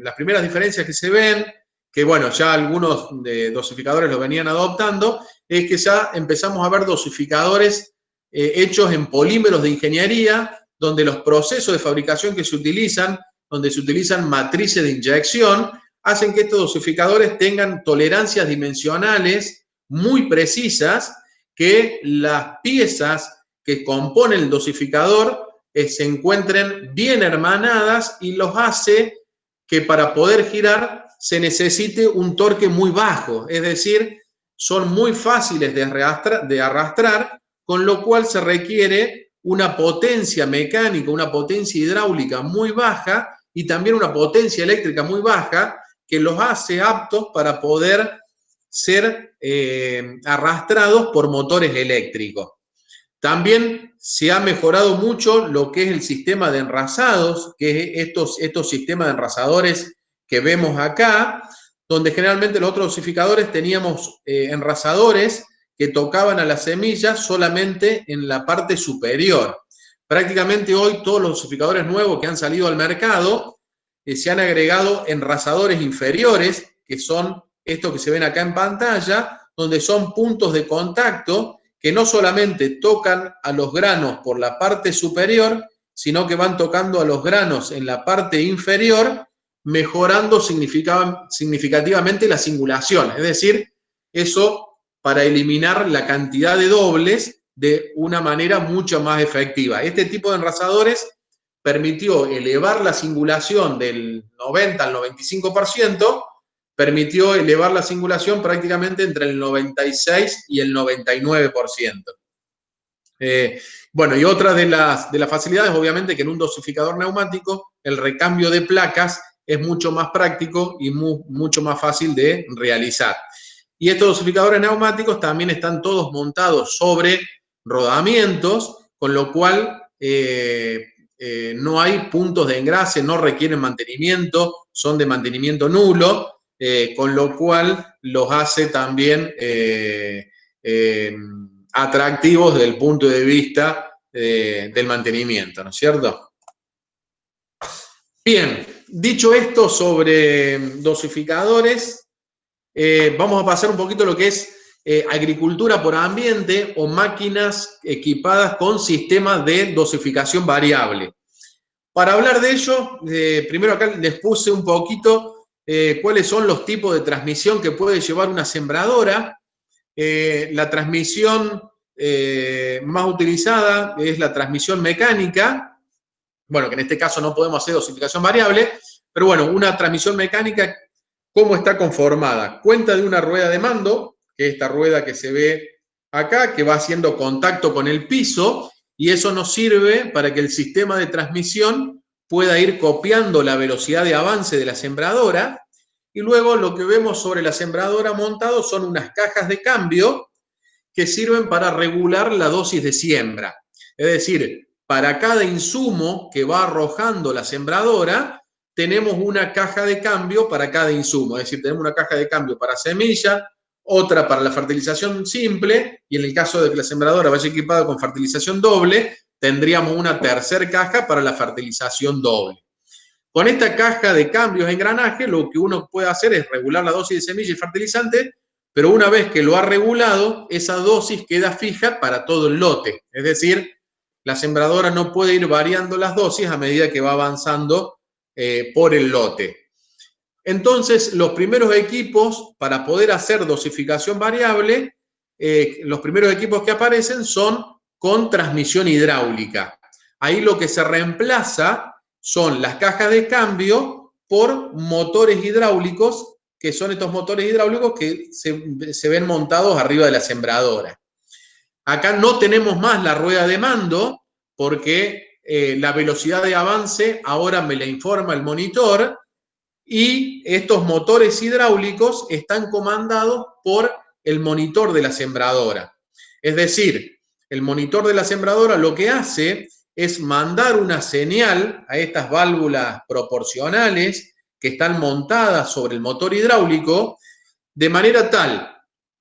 las primeras diferencias que se ven, que bueno, ya algunos dosificadores lo venían adoptando, es que ya empezamos a ver dosificadores hechos en polímeros de ingeniería, donde los procesos de fabricación que se utilizan, donde se utilizan matrices de inyección, hacen que estos dosificadores tengan tolerancias dimensionales muy precisas, que las piezas que componen el dosificador se encuentren bien hermanadas, y los hace que para poder girar se necesite un torque muy bajo, es decir, son muy fáciles de arrastrar, con lo cual se requiere una potencia mecánica, una potencia hidráulica muy baja y también una potencia eléctrica muy baja, que los hace aptos para poder ser arrastrados por motores eléctricos. También se ha mejorado mucho lo que es el sistema de enrasados, que es estos sistemas de enrasadores que vemos acá, donde generalmente los otros dosificadores teníamos enrasadores que tocaban a las semillas solamente en la parte superior. Prácticamente hoy todos los dosificadores nuevos que han salido al mercado se han agregado enrasadores inferiores, que son estos que se ven acá en pantalla, donde son puntos de contacto que no solamente tocan a los granos por la parte superior, sino que van tocando a los granos en la parte inferior, mejorando significativamente la singulación. Es decir, eso para eliminar la cantidad de dobles de una manera mucho más efectiva. Este tipo de enrasadores permitió elevar la singulación del 90 al 95%, permitió elevar la singulación prácticamente entre el 96 y el 99%. Bueno, y otra de las facilidades, obviamente, que en un dosificador neumático el recambio de placas es mucho más práctico y mucho más fácil de realizar. Y estos dosificadores neumáticos también están todos montados sobre rodamientos, con lo cual no hay puntos de engrase, no requieren mantenimiento, son de mantenimiento nulo, con lo cual los hace también atractivos desde el punto de vista del mantenimiento, ¿no es cierto? Bien, dicho esto sobre dosificadores, vamos a pasar un poquito a lo que es agricultura por ambiente o máquinas equipadas con sistemas de dosificación variable. Para hablar de ello, primero acá les puse un poquito cuáles son los tipos de transmisión que puede llevar una sembradora. La transmisión más utilizada es la transmisión mecánica. Bueno, que en este caso no podemos hacer dosificación variable, pero bueno, una transmisión mecánica, ¿cómo está conformada? Cuenta de una rueda de mando, que es esta rueda que se ve acá, que va haciendo contacto con el piso, y eso nos sirve para que el sistema de transmisión pueda ir copiando la velocidad de avance de la sembradora, y luego lo que vemos sobre la sembradora montado son unas cajas de cambio que sirven para regular la dosis de siembra. Es decir, para cada insumo que va arrojando la sembradora, tenemos una caja de cambio para cada insumo. Es decir, tenemos una caja de cambio para semilla, otra para la fertilización simple, y en el caso de que la sembradora vaya equipada con fertilización doble, tendríamos una tercera caja para la fertilización doble. Con esta caja de cambios de engranaje, lo que uno puede hacer es regular la dosis de semilla y fertilizante, pero una vez que lo ha regulado, esa dosis queda fija para todo el lote. Es decir, la sembradora no puede ir variando las dosis a medida que va avanzando por el lote. Entonces, los primeros equipos para poder hacer dosificación variable, los primeros equipos que aparecen son con transmisión hidráulica. Ahí lo que se reemplaza son las cajas de cambio por motores hidráulicos, que son estos motores hidráulicos que se ven montados arriba de la sembradora. Acá no tenemos más la rueda de mando porque la velocidad de avance ahora me la informa el monitor, y estos motores hidráulicos están comandados por el monitor de la sembradora. Es decir, el monitor de la sembradora lo que hace es mandar una señal a estas válvulas proporcionales que están montadas sobre el motor hidráulico, de manera tal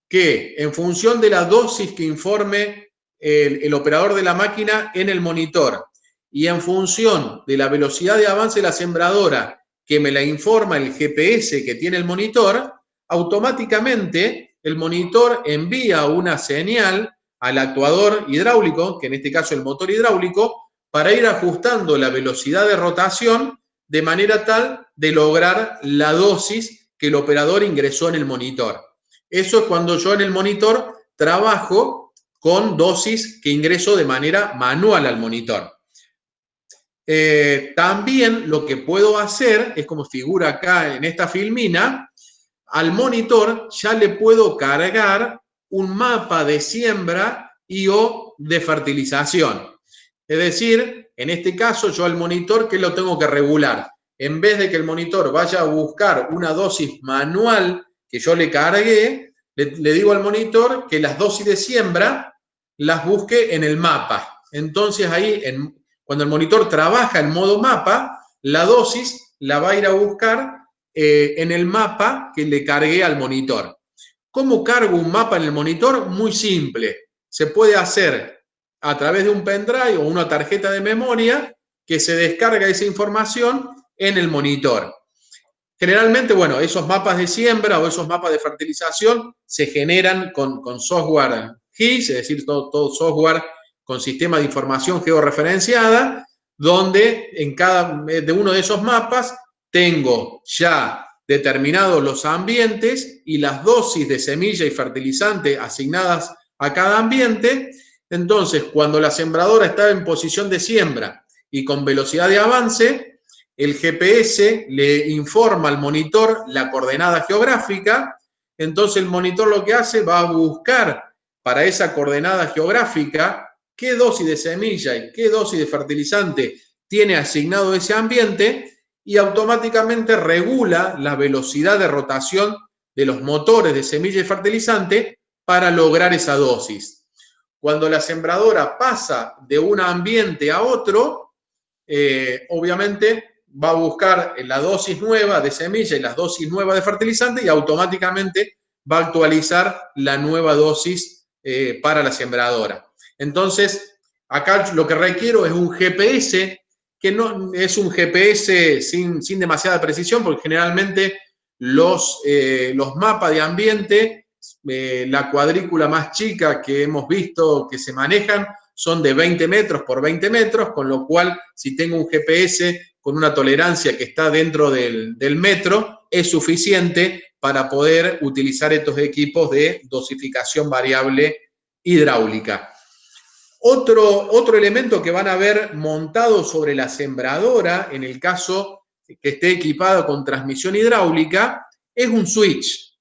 que en función de la dosis que informe el operador de la máquina en el monitor y en función de la velocidad de avance de la sembradora que me la informa el GPS que tiene el monitor, automáticamente el monitor envía una señal al actuador hidráulico, que en este caso es el motor hidráulico, para ir ajustando la velocidad de rotación de manera tal de lograr la dosis que el operador ingresó en el monitor. Eso es cuando yo en el monitor trabajo con dosis que ingreso de manera manual al monitor. También lo que puedo hacer es, como figura acá en esta filmina, al monitor ya le puedo cargar un mapa de siembra y o de fertilización. Es decir, en este caso yo al monitor, ¿qué lo tengo que regular? En vez de que el monitor vaya a buscar una dosis manual que yo le cargué, le digo al monitor que las dosis de siembra las busque en el mapa. Entonces ahí, cuando el monitor trabaja en modo mapa, la dosis la va a ir a buscar en el mapa que le cargué al monitor. ¿Cómo cargo un mapa en el monitor? Muy simple. Se puede hacer a través de un pendrive o una tarjeta de memoria que se descarga esa información en el monitor. Generalmente, bueno, esos mapas de siembra o esos mapas de fertilización se generan con software GIS, es decir, todo software con sistema de información georreferenciada, donde en cada de uno de esos mapas tengo ya determinados los ambientes y las dosis de semilla y fertilizante asignadas a cada ambiente. Entonces, cuando la sembradora está en posición de siembra y con velocidad de avance, el GPS le informa al monitor la coordenada geográfica. Entonces, el monitor lo que hace va a buscar para esa coordenada geográfica qué dosis de semilla y qué dosis de fertilizante tiene asignado ese ambiente, y automáticamente regula la velocidad de rotación de los motores de semilla y fertilizante para lograr esa dosis. Cuando la sembradora pasa de un ambiente a otro, obviamente va a buscar la dosis nueva de semilla y las dosis nuevas de fertilizante, y automáticamente va a actualizar la nueva dosis para la sembradora. Entonces, acá lo que requiero es un GPS, que no es un GPS sin demasiada precisión, porque generalmente los mapas de ambiente, la cuadrícula más chica que hemos visto que se manejan son de 20 metros por 20 metros, con lo cual si tengo un GPS con una tolerancia que está dentro del metro, es suficiente para poder utilizar estos equipos de dosificación variable hidráulica. Otro elemento que van a ver montado sobre la sembradora, en el caso que esté equipado con transmisión hidráulica, es un switch.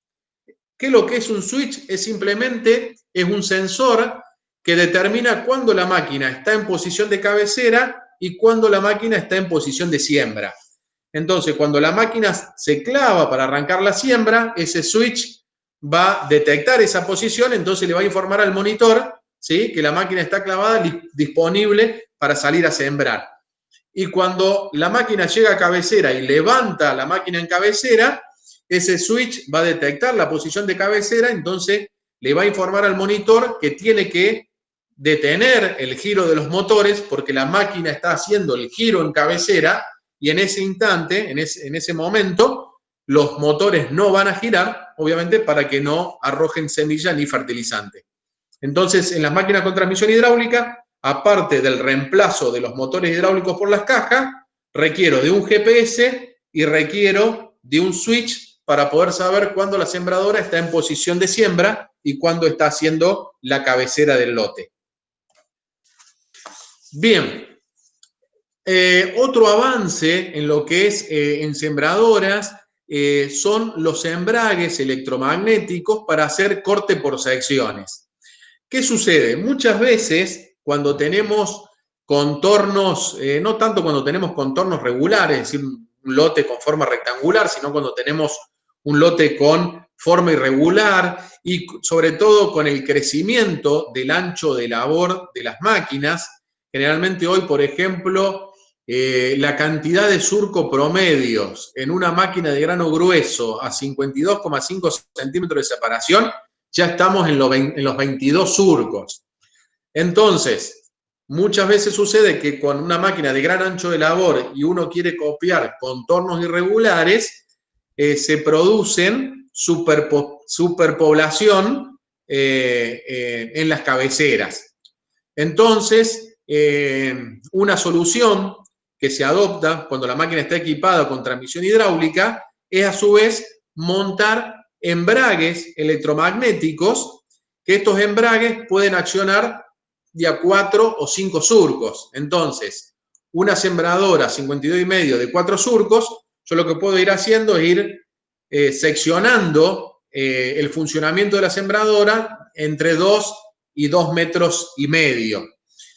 ¿Qué es lo que es un switch? Es simplemente un sensor que determina cuándo la máquina está en posición de cabecera y cuándo la máquina está en posición de siembra. Entonces, cuando la máquina se clava para arrancar la siembra, ese switch va a detectar esa posición, entonces le va a informar al monitor, ¿sí?, que la máquina está clavada, disponible para salir a sembrar. Y cuando la máquina llega a cabecera y levanta la máquina en cabecera, ese switch va a detectar la posición de cabecera, entonces le va a informar al monitor que tiene que detener el giro de los motores porque la máquina está haciendo el giro en cabecera y en ese instante, en ese momento, los motores no van a girar, obviamente, para que no arrojen semilla ni fertilizante. Entonces, en las máquinas con transmisión hidráulica, aparte del reemplazo de los motores hidráulicos por las cajas, requiero de un GPS y requiero de un switch para poder saber cuándo la sembradora está en posición de siembra y cuándo está haciendo la cabecera del lote. Bien, otro avance en lo que es en sembradoras son los embragues electromagnéticos para hacer corte por secciones. ¿Qué sucede? Muchas veces cuando tenemos contornos, no tanto cuando tenemos contornos regulares, es decir, un lote con forma rectangular, sino cuando tenemos un lote con forma irregular y sobre todo con el crecimiento del ancho de labor de las máquinas. Generalmente hoy, por ejemplo, la cantidad de surco promedios en una máquina de grano grueso a 52,5 centímetros de separación, ya estamos en los 22 surcos. Entonces, muchas veces sucede que con una máquina de gran ancho de labor y uno quiere copiar contornos irregulares, se producen superpoblación en las cabeceras. Entonces, una solución que se adopta cuando la máquina está equipada con transmisión hidráulica es a su vez montar embragues electromagnéticos, que estos embragues pueden accionar de a 4 o 5 surcos. Entonces, una sembradora 52,5 de 4 surcos, yo lo que puedo ir haciendo es ir seccionando el funcionamiento de la sembradora entre 2 y 2,5 metros.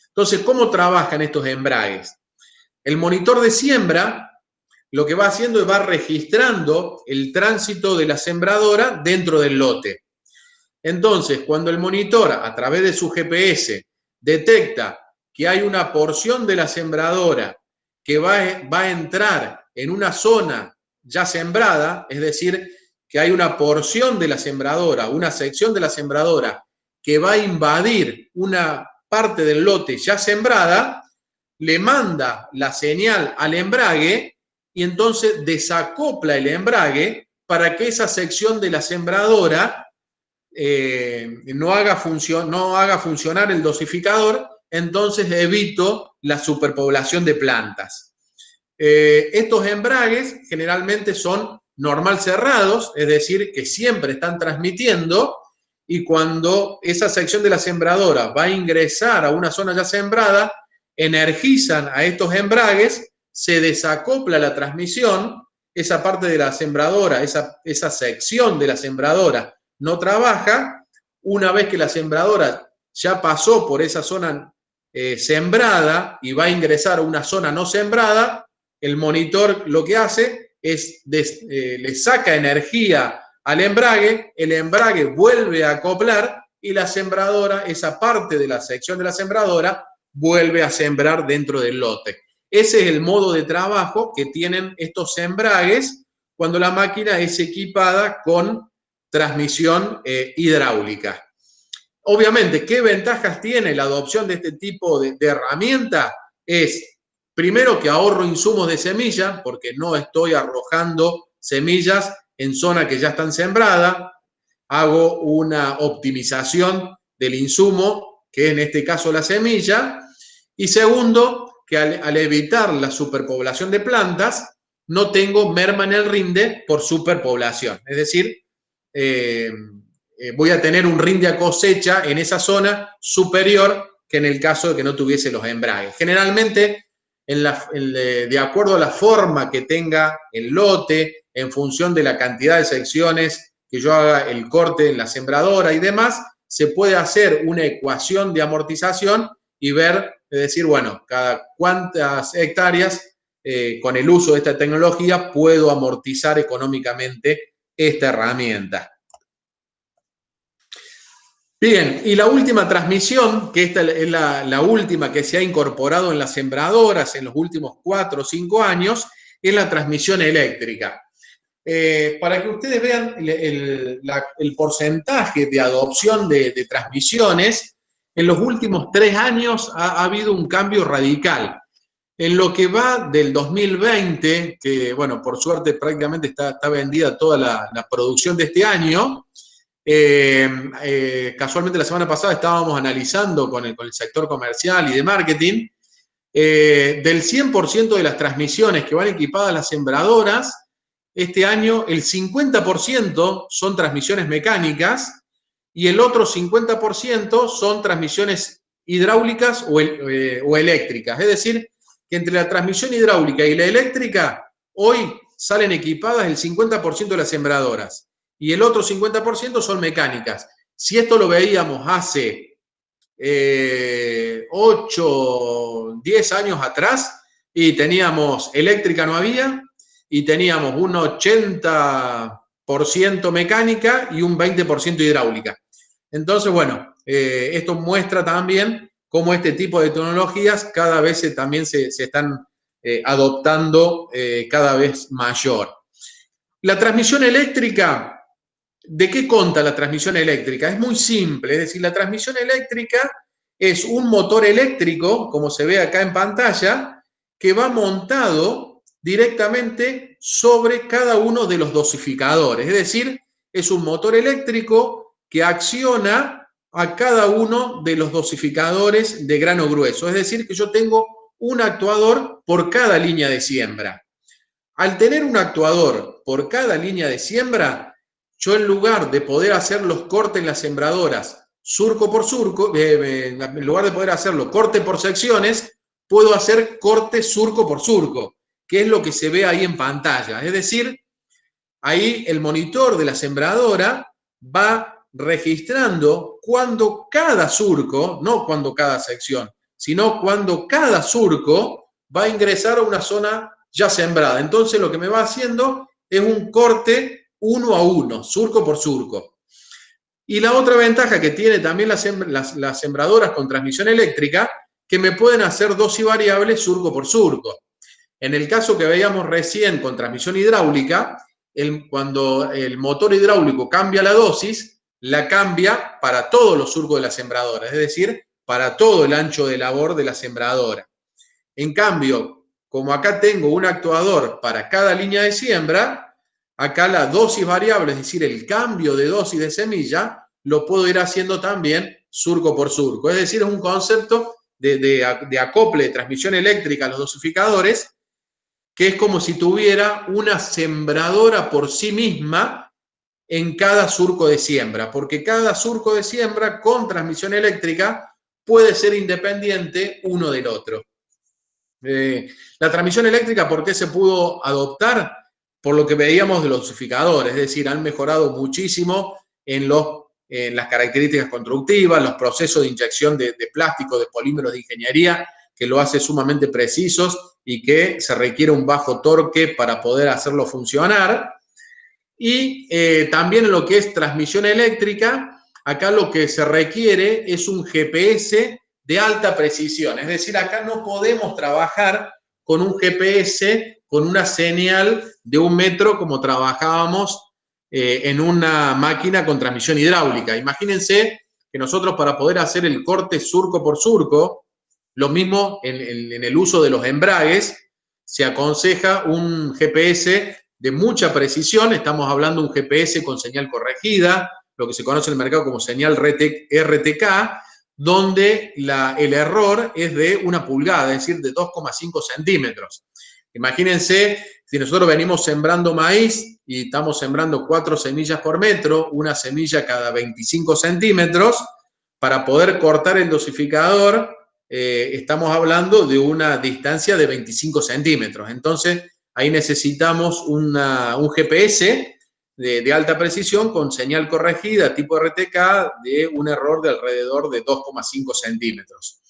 Entonces, ¿cómo trabajan estos embragues? El monitor de siembra lo que va haciendo es va registrando el tránsito de la sembradora dentro del lote. Entonces, cuando el monitor, a través de su GPS, detecta que hay una porción de la sembradora que va a entrar en una zona ya sembrada, es decir, que hay una porción de la sembradora, una sección de la sembradora que va a invadir una parte del lote ya sembrada, le manda la señal al embrague y entonces desacopla el embrague para que esa sección de la sembradora no haga funcionar el dosificador, entonces evito la superpoblación de plantas. Estos embragues generalmente son normal cerrados, es decir, que siempre están transmitiendo, y cuando esa sección de la sembradora va a ingresar a una zona ya sembrada, energizan a estos embragues, se desacopla la transmisión, esa parte de la sembradora, esa sección de la sembradora no trabaja. Una vez que la sembradora ya pasó por esa zona sembrada y va a ingresar a una zona no sembrada, el monitor lo que hace es le saca energía al embrague, el embrague vuelve a acoplar y la sembradora, esa parte de la sección de la sembradora, vuelve a sembrar dentro del lote. Ese es el modo de trabajo que tienen estos embragues cuando la máquina es equipada con transmisión hidráulica. Obviamente, ¿qué ventajas tiene la adopción de este tipo de herramienta? Es, primero, que ahorro insumos de semilla, porque no estoy arrojando semillas en zonas que ya están sembradas, hago una optimización del insumo, que en este caso la semilla, y segundo, que al evitar la superpoblación de plantas, no tengo merma en el rinde por superpoblación. Es decir, voy a tener un rinde a cosecha en esa zona superior que en el caso de que no tuviese los embragues. Generalmente, de acuerdo a la forma que tenga el lote, en función de la cantidad de secciones que yo haga el corte en la sembradora y demás, se puede hacer una ecuación de amortización y ver, es decir, bueno, cada cuántas hectáreas con el uso de esta tecnología puedo amortizar económicamente esta herramienta. Bien, y la última transmisión, que esta es la última que se ha incorporado en las sembradoras en los últimos 4 o 5 años, es la transmisión eléctrica. Para que ustedes vean el porcentaje de adopción de transmisiones, en los últimos 3 años ha habido un cambio radical. En lo que va del 2020, que bueno, por suerte prácticamente está vendida toda la producción de este año, casualmente la semana pasada estábamos analizando con el sector comercial y de marketing, del 100% de las transmisiones que van equipadas a las sembradoras, este año el 50% son transmisiones mecánicas y el otro 50% son transmisiones hidráulicas o eléctricas. Es decir, que entre la transmisión hidráulica y la eléctrica, hoy salen equipadas el 50% de las sembradoras y el otro 50% son mecánicas. Si esto lo veíamos hace 8, 10 años atrás y teníamos eléctrica no había y teníamos un 80% mecánica y un 20% hidráulica. Entonces, bueno, esto muestra también cómo este tipo de tecnologías cada vez también se están adoptando cada vez mayor. La transmisión eléctrica, ¿de qué consta la transmisión eléctrica? Es muy simple, es decir, la transmisión eléctrica es un motor eléctrico, como se ve acá en pantalla, que va montado directamente sobre cada uno de los dosificadores. Es decir, es un motor eléctrico que acciona a cada uno de los dosificadores de grano grueso. Es decir, que yo tengo un actuador por cada línea de siembra. Al tener un actuador por cada línea de siembra, yo en lugar de poder hacer los cortes en las sembradoras surco por surco, en lugar de poder hacerlo corte por secciones, puedo hacer corte surco por surco, que es lo que se ve ahí en pantalla. Es decir, ahí el monitor de la sembradora va registrando cuando cada surco, no cuando cada sección, sino cuando cada surco va a ingresar a una zona ya sembrada. Entonces lo que me va haciendo es un corte 1 a 1, surco por surco. Y la otra ventaja que tiene también las sembradoras con transmisión eléctrica, que me pueden hacer dosis variables surco por surco. En el caso que veíamos recién con transmisión hidráulica, cuando el motor hidráulico cambia la dosis, la cambia para todos los surcos de la sembradora, es decir, para todo el ancho de labor de la sembradora. En cambio, como acá tengo un actuador para cada línea de siembra, acá la dosis variable, es decir, el cambio de dosis de semilla, lo puedo ir haciendo también surco por surco. Es decir, es un concepto de acople de transmisión eléctrica a los dosificadores, que es como si tuviera una sembradora por sí misma en cada surco de siembra, porque cada surco de siembra con transmisión eléctrica puede ser independiente uno del otro. La transmisión eléctrica, ¿por qué se pudo adoptar? Por lo que veíamos de los dosificadores, es decir, han mejorado muchísimo en las características constructivas, los procesos de inyección de plástico, de polímeros de ingeniería, que lo hace sumamente precisos y que se requiere un bajo torque para poder hacerlo funcionar. Y también en lo que es transmisión eléctrica, acá lo que se requiere es un GPS de alta precisión. Es decir, acá no podemos trabajar con un GPS con una señal de 1 metro como trabajábamos en una máquina con transmisión hidráulica. Imagínense que nosotros para poder hacer el corte surco por surco, lo mismo en el uso de los embragues, se aconseja un GPS de mucha precisión. Estamos hablando de un GPS con señal corregida, lo que se conoce en el mercado como señal RTK, donde el error es de 1 pulgada, es decir, de 2,5 centímetros. Imagínense, si nosotros venimos sembrando maíz y estamos sembrando 4 semillas por metro, una semilla cada 25 centímetros, para poder cortar el dosificador, estamos hablando de una distancia de 25 centímetros. Entonces, ahí necesitamos un GPS de alta precisión con señal corregida tipo RTK de un error de alrededor de 2,5 centímetros.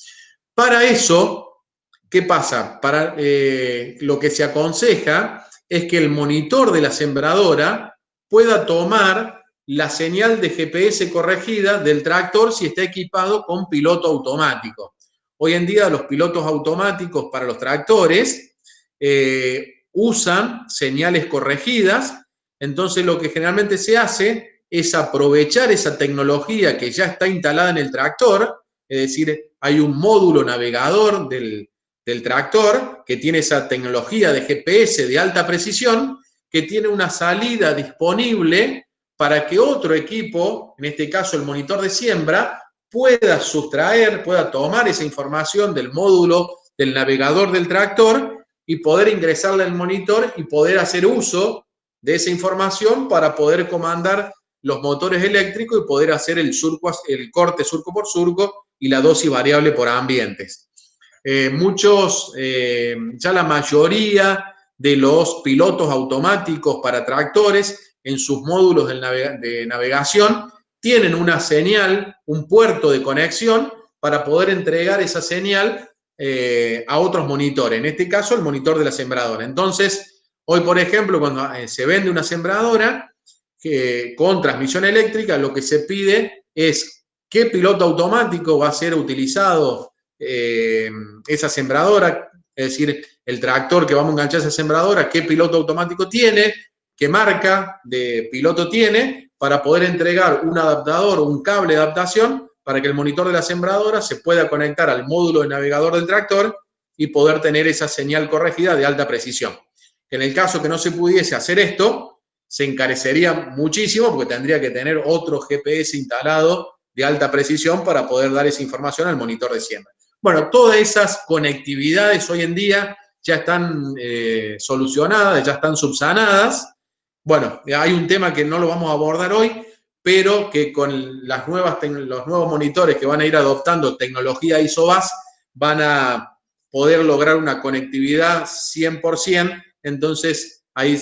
Para eso, ¿qué pasa? Para lo que se aconseja es que el monitor de la sembradora pueda tomar la señal de GPS corregida del tractor si está equipado con piloto automático. Hoy en día los pilotos automáticos para los tractores usan señales corregidas, entonces lo que generalmente se hace es aprovechar esa tecnología que ya está instalada en el tractor, es decir, hay un módulo navegador del tractor que tiene esa tecnología de GPS de alta precisión, que tiene una salida disponible para que otro equipo, en este caso el monitor de siembra, pueda sustraer, pueda tomar esa información del módulo del navegador del tractor y poder ingresarla al monitor y poder hacer uso de esa información para poder comandar los motores eléctricos y poder hacer el corte surco por surco y la dosis variable por ambientes. Ya la mayoría de los pilotos automáticos para tractores en sus módulos de navegación tienen una señal, un puerto de conexión para poder entregar esa señal a otros monitores, en este caso el monitor de la sembradora. Entonces, hoy por ejemplo, cuando se vende una sembradora con transmisión eléctrica, lo que se pide es qué piloto automático va a ser utilizado esa sembradora, es decir, el tractor que vamos a enganchar a esa sembradora, qué piloto automático tiene, qué marca de piloto tiene, para poder entregar un adaptador o un cable de adaptación para que el monitor de la sembradora se pueda conectar al módulo de navegador del tractor y poder tener esa señal corregida de alta precisión. En el caso que no se pudiese hacer esto, se encarecería muchísimo porque tendría que tener otro GPS instalado de alta precisión para poder dar esa información al monitor de siembra. Bueno, todas esas conectividades hoy en día ya están solucionadas, ya están subsanadas. Bueno, hay un tema que no lo vamos a abordar hoy, pero que con los nuevos monitores que van a ir adoptando tecnología ISO-BUS van a poder lograr una conectividad 100%, entonces ahí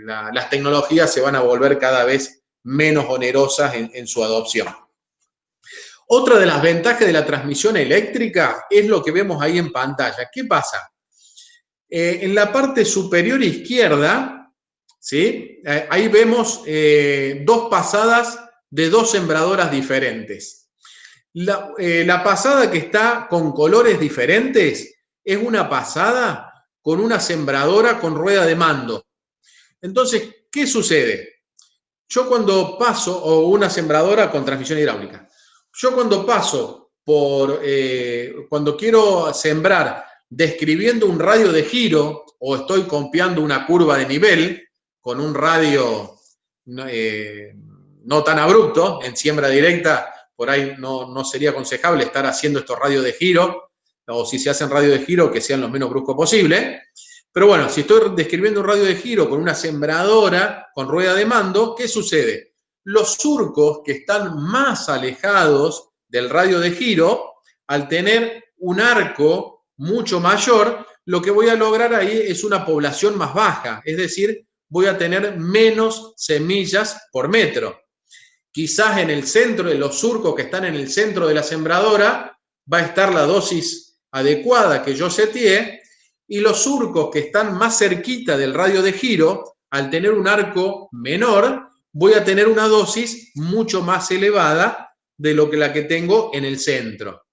las tecnologías se van a volver cada vez menos onerosas en su adopción. Otra de las ventajas de la transmisión eléctrica es lo que vemos ahí en pantalla. ¿Qué pasa? En la parte superior izquierda, ¿sí? Ahí vemos dos pasadas de dos sembradoras diferentes. La pasada que está con colores diferentes es una pasada con una sembradora con rueda de mando. Entonces, ¿qué sucede? Yo cuando paso, o una sembradora con transmisión hidráulica, yo cuando paso cuando quiero sembrar describiendo un radio de giro o estoy copiando una curva de nivel con un radio no tan abrupto, en siembra directa por ahí no sería aconsejable estar haciendo estos radios de giro, o si se hacen radios de giro que sean lo menos bruscos posible. Pero bueno, si estoy describiendo un radio de giro con una sembradora con rueda de mando, ¿qué sucede? Los surcos que están más alejados del radio de giro, al tener un arco mucho mayor, lo que voy a lograr ahí es una población más baja, es decir, voy a tener menos semillas por metro. Quizás en el centro de los surcos que están en el centro de la sembradora va a estar la dosis adecuada que yo seteé, y los surcos que están más cerquita del radio de giro, al tener un arco menor, voy a tener una dosis mucho más elevada de la que tengo en el centro,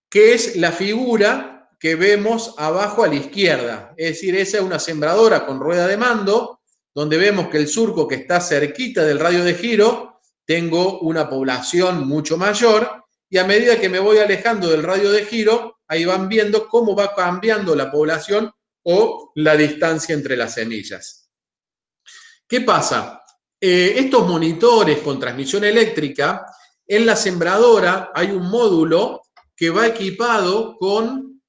que es la figura que vemos abajo a la izquierda. Es decir, esa es una sembradora con rueda de mando, donde vemos que el surco que está cerquita del radio de giro, tengo una población mucho mayor, y a medida que me voy alejando del radio de giro, ahí van viendo cómo va cambiando la población o la distancia entre las semillas. ¿Qué pasa? Estos monitores con transmisión eléctrica, en la sembradora hay un módulo que va equipado con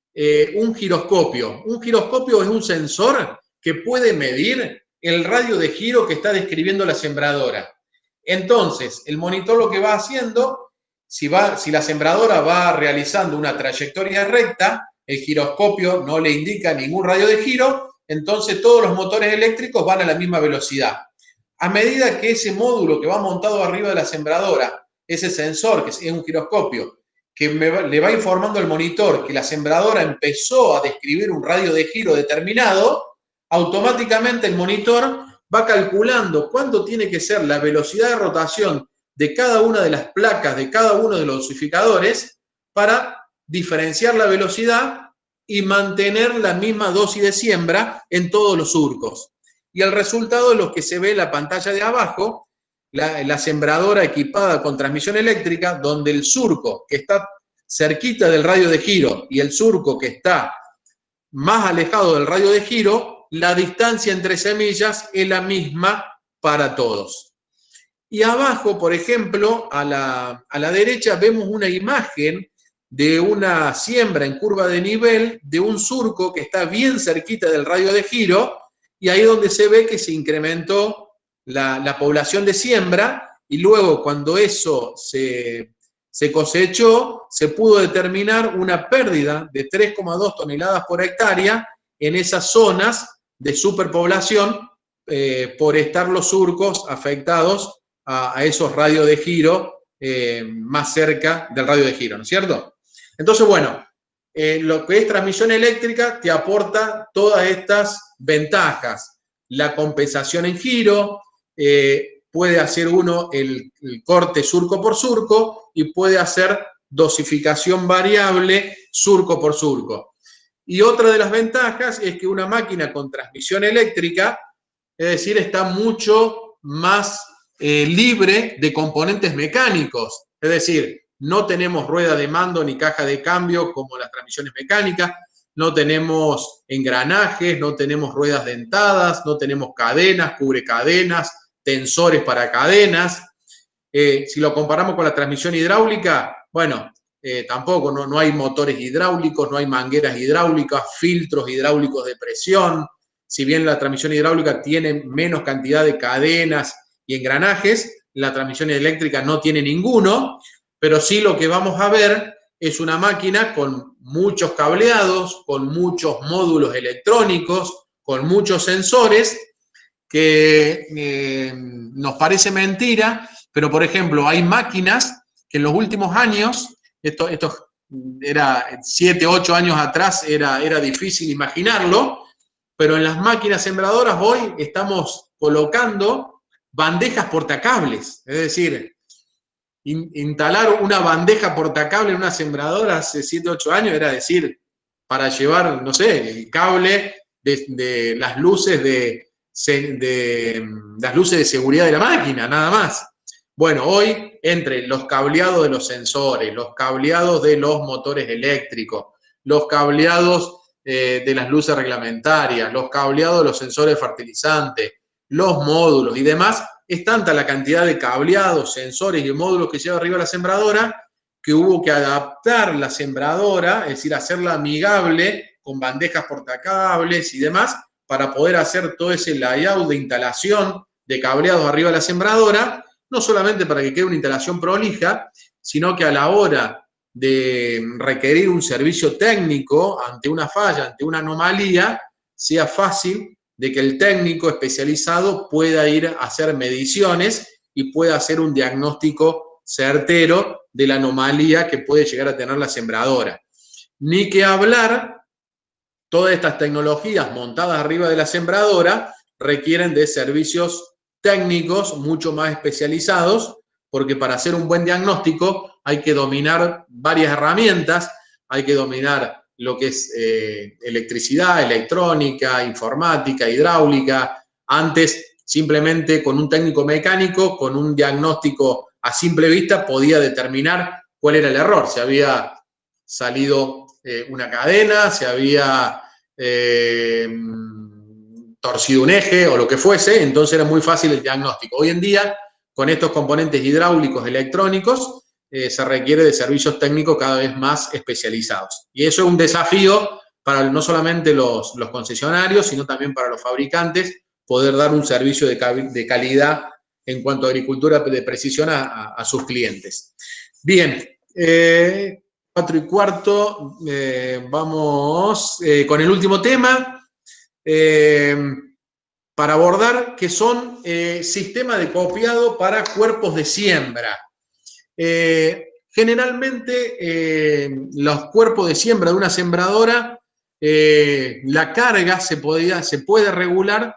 un giroscopio. Un giroscopio es un sensor que puede medir el radio de giro que está describiendo la sembradora. Entonces, el monitor lo que va haciendo, si la sembradora va realizando una trayectoria recta, el giroscopio no le indica ningún radio de giro, entonces todos los motores eléctricos van a la misma velocidad. A medida que ese módulo que va montado arriba de la sembradora, ese sensor, que es un giroscopio, que le va informando al monitor que la sembradora empezó a describir un radio de giro determinado, automáticamente el monitor va calculando cuánto tiene que ser la velocidad de rotación de cada una de las placas, de cada uno de los dosificadores, para diferenciar la velocidad y mantener la misma dosis de siembra en todos los surcos. Y el resultado es lo que se ve en la pantalla de abajo, la sembradora equipada con transmisión eléctrica, donde el surco que está cerquita del radio de giro y el surco que está más alejado del radio de giro, la distancia entre semillas es la misma para todos. Y abajo, por ejemplo, a la derecha vemos una imagen de una siembra en curva de nivel de un surco que está bien cerquita del radio de giro, y ahí es donde se ve que se incrementó la población de siembra, y luego cuando eso se cosechó, se pudo determinar una pérdida de 3,2 toneladas por hectárea en esas zonas de superpoblación por estar los surcos afectados a esos radios de giro más cerca del radio de giro, ¿no es cierto? Entonces, bueno, lo que es transmisión eléctrica te aporta todas estas ventajas. La compensación en giro, puede hacer uno el corte surco por surco y puede hacer dosificación variable surco por surco. Y otra de las ventajas es que una máquina con transmisión eléctrica, es decir, está mucho más libre de componentes mecánicos. Es decir, no tenemos rueda de mando ni caja de cambio como las transmisiones mecánicas, no tenemos engranajes, no tenemos ruedas dentadas, no tenemos cadenas, cubrecadenas, tensores para cadenas. Si lo comparamos con la transmisión hidráulica, bueno, tampoco, no hay motores hidráulicos, no hay mangueras hidráulicas, filtros hidráulicos de presión. Si bien la transmisión hidráulica tiene menos cantidad de cadenas y engranajes, la transmisión eléctrica no tiene ninguno, pero sí lo que vamos a ver es una máquina con muchos cableados, con muchos módulos electrónicos, con muchos sensores, que nos parece mentira, pero por ejemplo hay máquinas que en los últimos años, esto era 7, 8 años atrás, era difícil imaginarlo, pero en las máquinas sembradoras hoy estamos colocando bandejas portacables, es decir, instalar una bandeja portacable en una sembradora hace 7, 8 años era decir, para llevar, no sé, el cable de las luces las luces de seguridad de la máquina, nada más. Bueno, hoy, entre los cableados de los sensores, los cableados de los motores eléctricos, los cableados de las luces reglamentarias, los cableados de los sensores fertilizantes, los módulos y demás, es tanta la cantidad de cableados, sensores y módulos que lleva arriba la sembradora que hubo que adaptar la sembradora, es decir, hacerla amigable con bandejas portacables y demás, para poder hacer todo ese layout de instalación de cableados arriba de la sembradora, no solamente para que quede una instalación prolija, sino que a la hora de requerir un servicio técnico ante una falla, ante una anomalía, sea fácil de que el técnico especializado pueda ir a hacer mediciones y pueda hacer un diagnóstico certero de la anomalía que puede llegar a tener la sembradora. Ni que hablar, todas estas tecnologías montadas arriba de la sembradora requieren de servicios técnicos mucho más especializados, porque para hacer un buen diagnóstico hay que dominar varias herramientas, hay que dominar lo que es electricidad, electrónica, informática, hidráulica. Antes, simplemente con un técnico mecánico, con un diagnóstico a simple vista, podía determinar cuál era el error. Si había salido una cadena, se había torcido un eje o lo que fuese, entonces era muy fácil el diagnóstico. Hoy en día, con estos componentes hidráulicos, electrónicos, se requiere de servicios técnicos cada vez más especializados. Y eso es un desafío para no solamente los concesionarios, sino también para los fabricantes, poder dar un servicio de calidad en cuanto a agricultura de precisión a sus clientes. Bien, 4:15, vamos con el último tema. para abordar, que son sistemas de copiado para cuerpos de siembra. Generalmente los cuerpos de siembra de una sembradora, la carga se puede regular,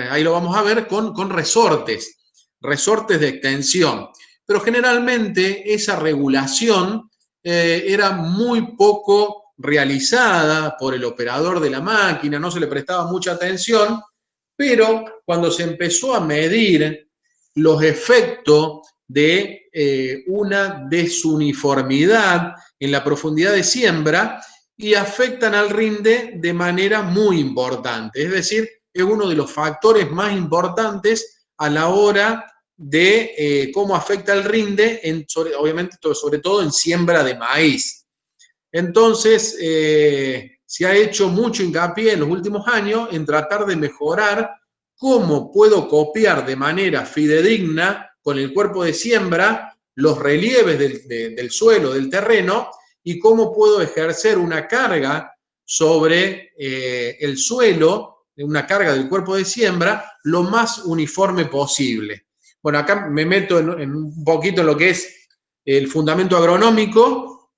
ahí lo vamos a ver, con resortes de extensión. Pero generalmente esa regulación era muy poco realizada por el operador de la máquina, no se le prestaba mucha atención, pero cuando se empezó a medir los efectos de una desuniformidad en la profundidad de siembra y afectan al rinde de manera muy importante. Es decir, es uno de los factores más importantes a la hora de cómo afecta el rinde, obviamente sobre todo en siembra de maíz. Entonces, se ha hecho mucho hincapié en los últimos años en tratar de mejorar cómo puedo copiar de manera fidedigna con el cuerpo de siembra los relieves del suelo, del terreno, y cómo puedo ejercer una carga sobre el suelo, una carga del cuerpo de siembra, lo más uniforme posible. Bueno, acá me meto en un poquito en lo que es el fundamento agronómico,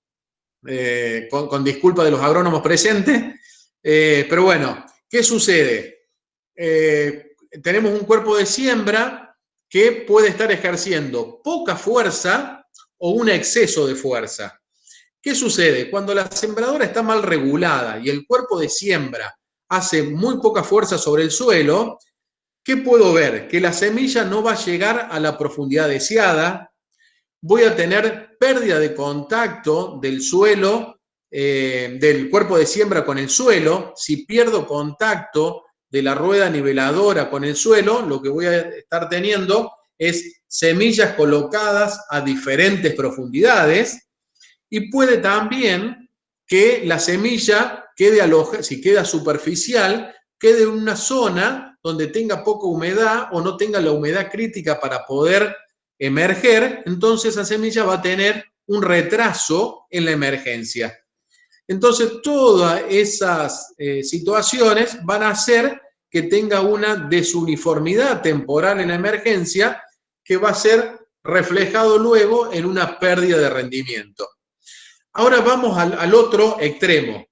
con disculpa de los agrónomos presentes, pero bueno, ¿qué sucede? Tenemos un cuerpo de siembra que puede estar ejerciendo poca fuerza o un exceso de fuerza. ¿Qué sucede? Cuando la sembradora está mal regulada y el cuerpo de siembra hace muy poca fuerza sobre el suelo, ¿qué puedo ver? Que la semilla no va a llegar a la profundidad deseada, voy a tener pérdida de contacto del suelo, del cuerpo de siembra con el suelo. Si pierdo contacto de la rueda niveladora con el suelo, lo que voy a estar teniendo es semillas colocadas a diferentes profundidades, y puede también que la semilla quede si queda superficial, quede en una zona donde tenga poca humedad o no tenga la humedad crítica para poder emerger, entonces esa semilla va a tener un retraso en la emergencia. Entonces, todas esas situaciones van a hacer que tenga una desuniformidad temporal en la emergencia, que va a ser reflejado luego en una pérdida de rendimiento. Ahora vamos al otro extremo.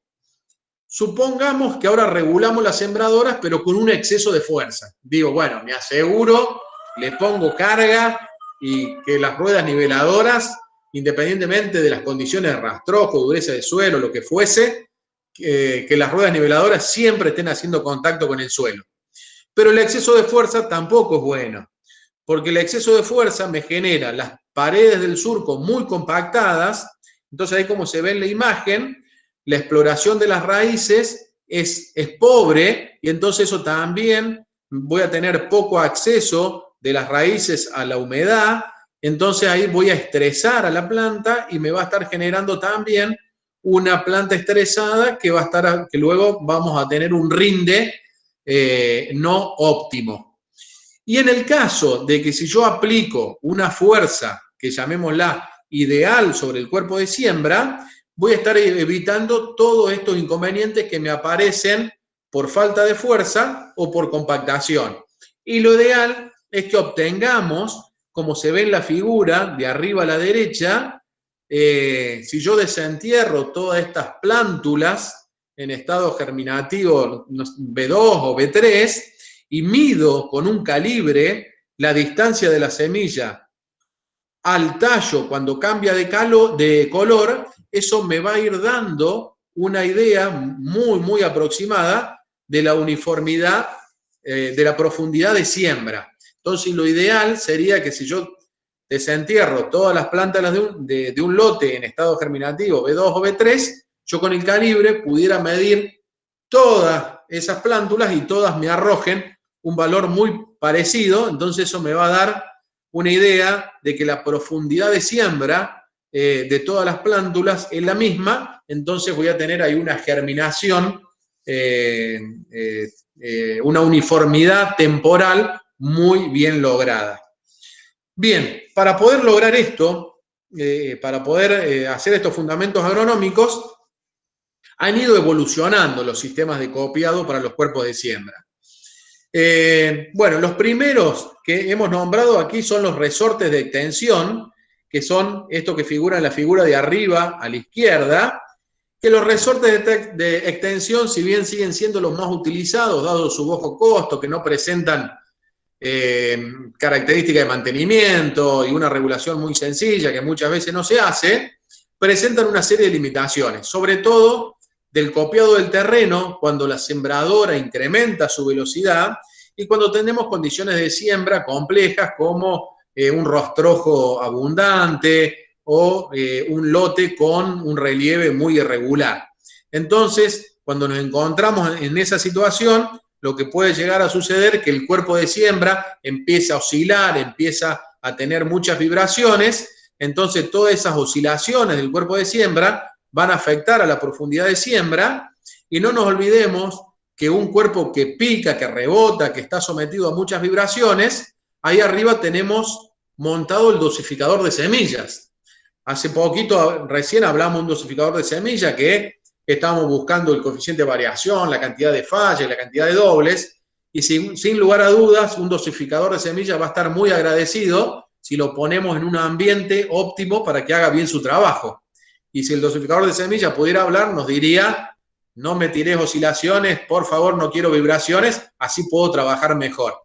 Supongamos que ahora regulamos las sembradoras, pero con un exceso de fuerza. Digo, bueno, me aseguro, le pongo carga y que las ruedas niveladoras, independientemente de las condiciones de rastrojo, dureza de suelo, lo que fuese, que las ruedas niveladoras siempre estén haciendo contacto con el suelo. Pero el exceso de fuerza tampoco es bueno, porque el exceso de fuerza me genera las paredes del surco muy compactadas. Entonces ahí, como se ve en la imagen, la exploración de las raíces es pobre, y entonces eso también voy a tener poco acceso de las raíces a la humedad. Entonces ahí voy a estresar a la planta y me va a estar generando también una planta estresada que luego vamos a tener un rinde no óptimo. Y en el caso de que si yo aplico una fuerza, que llamémosla ideal, sobre el cuerpo de siembra, voy a estar evitando todos estos inconvenientes que me aparecen por falta de fuerza o por compactación. Y lo ideal es que obtengamos, como se ve en la figura de arriba a la derecha, si yo desentierro todas estas plántulas en estado germinativo B2 o B3 y mido con un calibre la distancia de la semilla al tallo cuando cambia de color, eso me va a ir dando una idea muy, muy aproximada de la uniformidad, de la profundidad de siembra. Entonces, lo ideal sería que si yo desentierro todas las plantas de un lote en estado germinativo B2 o B3, yo con el calibre pudiera medir todas esas plántulas y todas me arrojen un valor muy parecido. Entonces eso me va a dar una idea de que la profundidad de siembra de todas las plántulas es la misma. Entonces voy a tener ahí una germinación, una uniformidad temporal muy bien lograda. Bien, para poder lograr esto, para poder hacer estos fundamentos agronómicos, han ido evolucionando los sistemas de copiado para los cuerpos de siembra. Bueno, los primeros que hemos nombrado aquí son los resortes de extensión, que son esto que figura en la figura de arriba a la izquierda, que los resortes de extensión, si bien siguen siendo los más utilizados, dado su bajo costo, que no presentan características de mantenimiento y una regulación muy sencilla que muchas veces no se hace, presentan una serie de limitaciones, sobre todo del copiado del terreno, cuando la sembradora incrementa su velocidad y cuando tenemos condiciones de siembra complejas como un rostrojo abundante o un lote con un relieve muy irregular. Entonces, cuando nos encontramos en esa situación, lo que puede llegar a suceder es que el cuerpo de siembra empieza a oscilar, empieza a tener muchas vibraciones, entonces todas esas oscilaciones del cuerpo de siembra van a afectar a la profundidad de siembra, y no nos olvidemos que un cuerpo que pica, que rebota, que está sometido a muchas vibraciones, ahí arriba tenemos montado el dosificador de semillas. Hace poquito, recién hablamos de un dosificador de semillas que estamos buscando el coeficiente de variación, la cantidad de fallas, la cantidad de dobles, y sin lugar a dudas, un dosificador de semillas va a estar muy agradecido si lo ponemos en un ambiente óptimo para que haga bien su trabajo. Y si el dosificador de semillas pudiera hablar, nos diría: no me tires oscilaciones, por favor, no quiero vibraciones, así puedo trabajar mejor.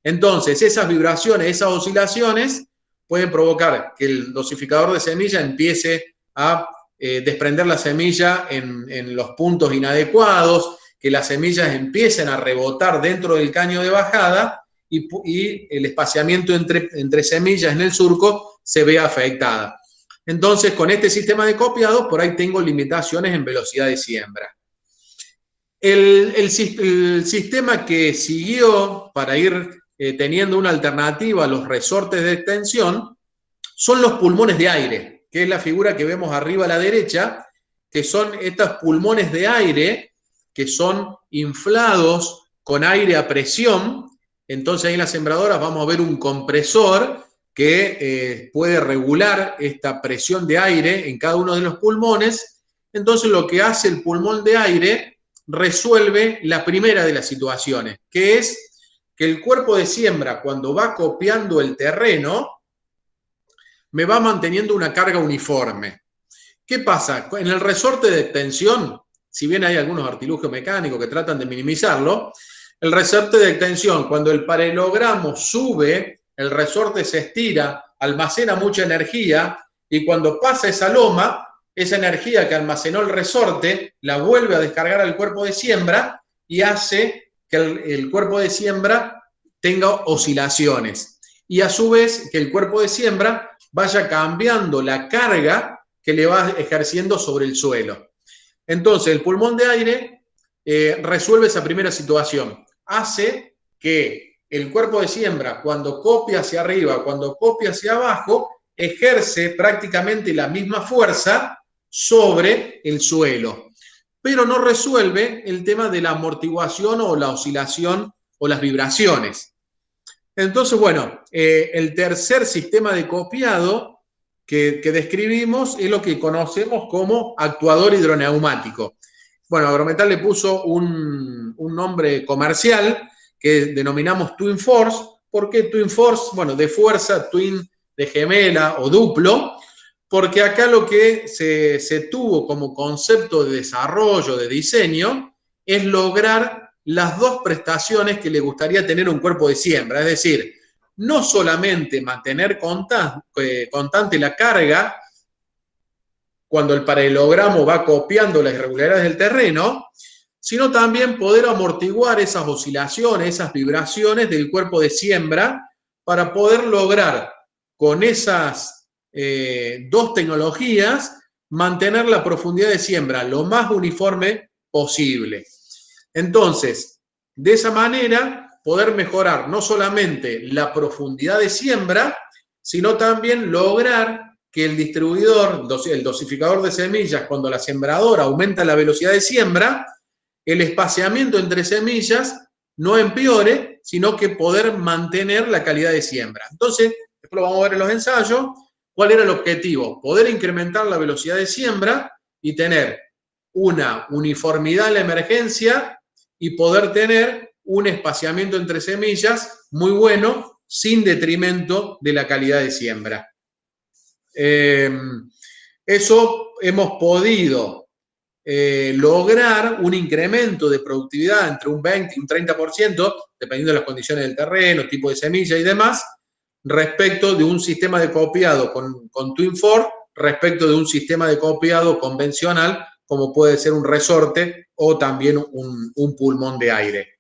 Entonces, esas vibraciones, esas oscilaciones pueden provocar que el dosificador de semilla empiece a desprender la semilla en los puntos inadecuados, que las semillas empiecen a rebotar dentro del caño de bajada y el espaciamiento entre semillas en el surco se vea afectada. Entonces, con este sistema de copiado, por ahí tengo limitaciones en velocidad de siembra. El sistema que siguió para ir teniendo una alternativa a los resortes de extensión son los pulmones de aire, que es la figura que vemos arriba a la derecha, que son estos pulmones de aire que son inflados con aire a presión. Entonces ahí en las sembradoras vamos a ver un compresor que puede regular esta presión de aire en cada uno de los pulmones. Entonces lo que hace el pulmón de aire resuelve la primera de las situaciones, que es que el cuerpo de siembra, cuando va copiando el terreno, me va manteniendo una carga uniforme. ¿Qué pasa? En el resorte de extensión, si bien hay algunos artilugios mecánicos que tratan de minimizarlo, el resorte de extensión, cuando el paralelogramo sube, el resorte se estira, almacena mucha energía, y cuando pasa esa loma, esa energía que almacenó el resorte la vuelve a descargar al cuerpo de siembra y hace que el cuerpo de siembra tenga oscilaciones. Y a su vez que el cuerpo de siembra vaya cambiando la carga que le va ejerciendo sobre el suelo. Entonces, el pulmón de aire resuelve esa primera situación. Hace que el cuerpo de siembra, cuando copia hacia arriba, cuando copia hacia abajo, ejerce prácticamente la misma fuerza sobre el suelo, pero no resuelve el tema de la amortiguación o la oscilación o las vibraciones. Entonces, bueno, el tercer sistema de copiado que describimos es lo que conocemos como actuador hidroneumático. Bueno, Agrometal le puso un nombre comercial que denominamos Twin Force. ¿Por qué Twin Force? Bueno, de fuerza, twin de gemela o duplo, porque acá lo que se tuvo como concepto de desarrollo, de diseño, es lograr las dos prestaciones que le gustaría tener un cuerpo de siembra, es decir, no solamente mantener constante la carga cuando el paralelogramo va copiando las irregularidades del terreno, sino también poder amortiguar esas oscilaciones, esas vibraciones del cuerpo de siembra para poder lograr con esas dos tecnologías mantener la profundidad de siembra lo más uniforme posible. Entonces, de esa manera, poder mejorar no solamente la profundidad de siembra, sino también lograr que el distribuidor, el dosificador de semillas, cuando la sembradora aumenta la velocidad de siembra, el espaciamiento entre semillas no empeore, sino que poder mantener la calidad de siembra. Entonces, después lo vamos a ver en los ensayos, ¿cuál era el objetivo? Poder incrementar la velocidad de siembra y tener una uniformidad en la emergencia y poder tener un espaciamiento entre semillas muy bueno, sin detrimento de la calidad de siembra. Eso hemos podido lograr un incremento de productividad entre un 20 y un 30%, dependiendo de las condiciones del terreno, tipo de semilla y demás, respecto de un sistema de copiado con Twin4, respecto de un sistema de copiado convencional, como puede ser un resorte o también un pulmón de aire.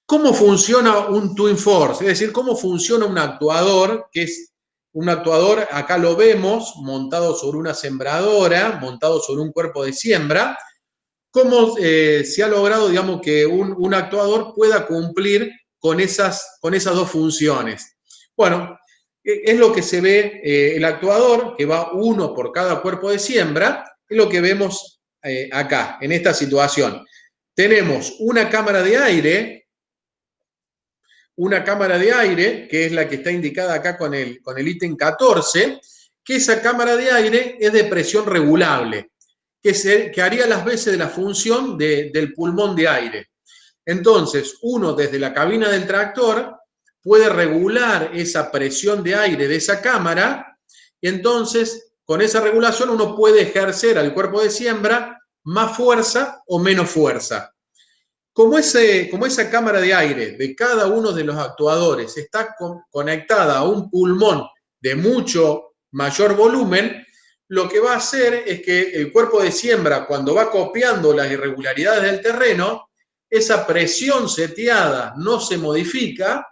¿Cómo funciona un Twin4? Es decir, ¿cómo funciona un actuador? Que es un actuador, acá lo vemos, montado sobre una sembradora, montado sobre un cuerpo de siembra. ¿Cómo se ha logrado, digamos, que un actuador pueda cumplir con esas dos funciones? Bueno, es lo que se ve, el actuador, que va uno por cada cuerpo de siembra, es lo que vemos acá, en esta situación. Tenemos una cámara de aire, que es la que está indicada acá con el ítem 14, que esa cámara de aire es de presión regulable, que haría las veces de la función del pulmón de aire. Entonces, uno desde la cabina del tractor puede regular esa presión de aire de esa cámara, y entonces con esa regulación uno puede ejercer al cuerpo de siembra más fuerza o menos fuerza. Como esa cámara de aire de cada uno de los actuadores está conectada a un pulmón de mucho mayor volumen, lo que va a hacer es que el cuerpo de siembra, cuando va copiando las irregularidades del terreno, esa presión seteada no se modifica,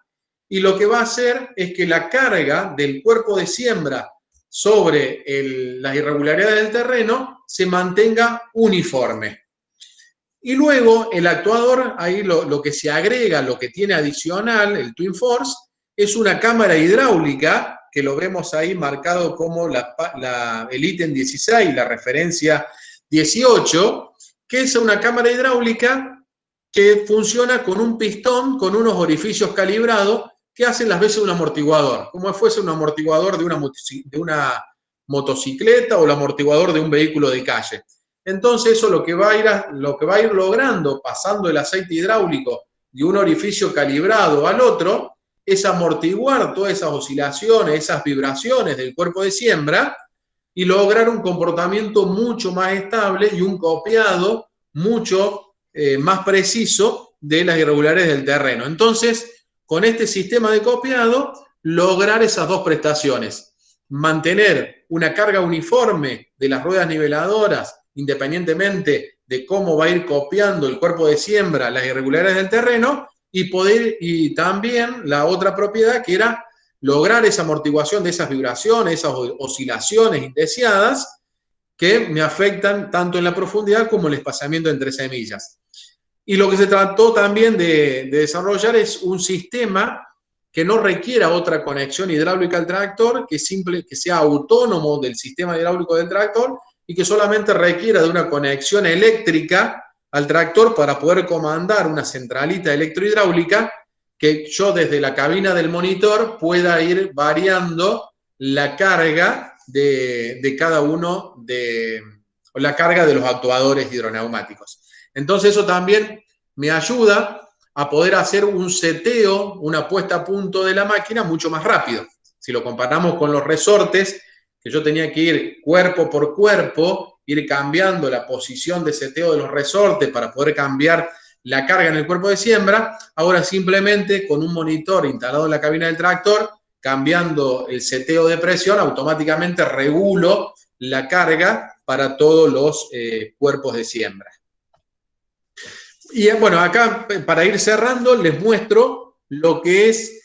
y lo que va a hacer es que la carga del cuerpo de siembra sobre las irregularidades del terreno se mantenga uniforme. Y luego el actuador, ahí lo que se agrega, lo que tiene adicional, el Twin4, es una cámara hidráulica, que lo vemos ahí marcado como el ítem 16, la referencia 18, que es una cámara hidráulica que funciona con un pistón, con unos orificios calibrados, que hacen las veces de un amortiguador, como si fuese un amortiguador de una motocicleta o el amortiguador de un vehículo de calle. Entonces eso lo que va a ir logrando, pasando el aceite hidráulico de un orificio calibrado al otro, es amortiguar todas esas oscilaciones, esas vibraciones del cuerpo de siembra, y lograr un comportamiento mucho más estable y un copiado mucho más preciso de las irregularidades del terreno. Entonces, con este sistema de copiado, lograr esas dos prestaciones: mantener una carga uniforme de las ruedas niveladoras, independientemente de cómo va a ir copiando el cuerpo de siembra las irregularidades del terreno, y también la otra propiedad, que era lograr esa amortiguación de esas vibraciones, esas oscilaciones indeseadas que me afectan tanto en la profundidad como en el espaciamiento entre semillas. Y lo que se trató también de desarrollar es un sistema que no requiera otra conexión hidráulica al tractor, que sea autónomo del sistema hidráulico del tractor, y que solamente requiera de una conexión eléctrica al tractor para poder comandar una centralita electrohidráulica, que yo desde la cabina del monitor pueda ir variando la carga de cada uno o la carga de los actuadores hidroneumáticos. Entonces eso también me ayuda a poder hacer un seteo, una puesta a punto de la máquina mucho más rápido. Si lo comparamos con los resortes, que yo tenía que ir cuerpo por cuerpo, ir cambiando la posición de seteo de los resortes para poder cambiar la carga en el cuerpo de siembra, ahora simplemente con un monitor instalado en la cabina del tractor, cambiando el seteo de presión, automáticamente regulo la carga para todos los cuerpos de siembra. Y bueno, acá para ir cerrando les muestro lo que es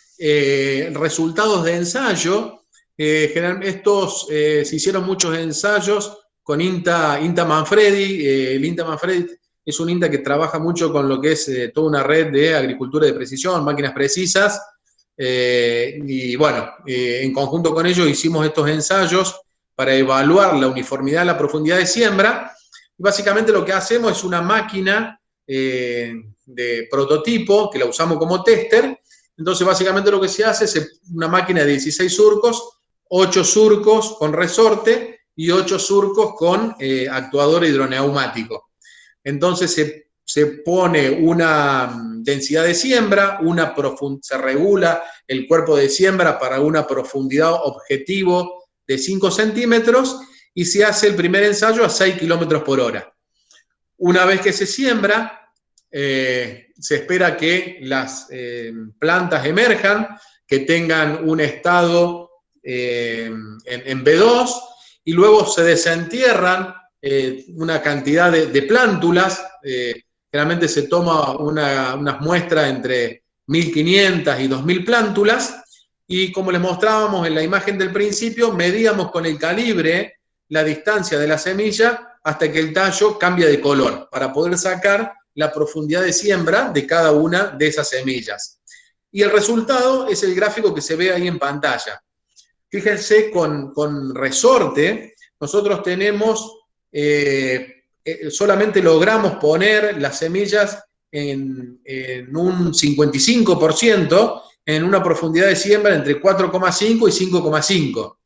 resultados de ensayo. Se hicieron muchos ensayos con INTA Manfredi. El INTA Manfredi es un INTA que trabaja mucho con lo que es toda una red de agricultura de precisión, máquinas precisas. Y bueno, en conjunto con ellos hicimos estos ensayos para evaluar la uniformidad, la profundidad de siembra. Y básicamente lo que hacemos es una máquina de prototipo que la usamos como tester. Entonces básicamente lo que se hace es una máquina de 16 surcos, 8 surcos con resorte, y 8 surcos con actuador hidroneumático. Entonces se pone una densidad de siembra, se regula el cuerpo de siembra para una profundidad objetivo de 5 centímetros y se hace el primer ensayo a 6 kilómetros por hora. Una vez que se siembra, se espera que las plantas emerjan, que tengan un estado en B2 y luego se desentierran una cantidad de plántulas. Generalmente se toma unas muestras entre 1.500 y 2.000 plántulas y como les mostrábamos en la imagen del principio, medíamos con el calibre la distancia de la semilla hasta que el tallo cambia de color para poder sacar la profundidad de siembra de cada una de esas semillas. Y el resultado es el gráfico que se ve ahí en pantalla. Fíjense, con resorte, nosotros tenemos, solamente logramos poner las semillas en un 55%, en una profundidad de siembra entre 4,5 y 5,5.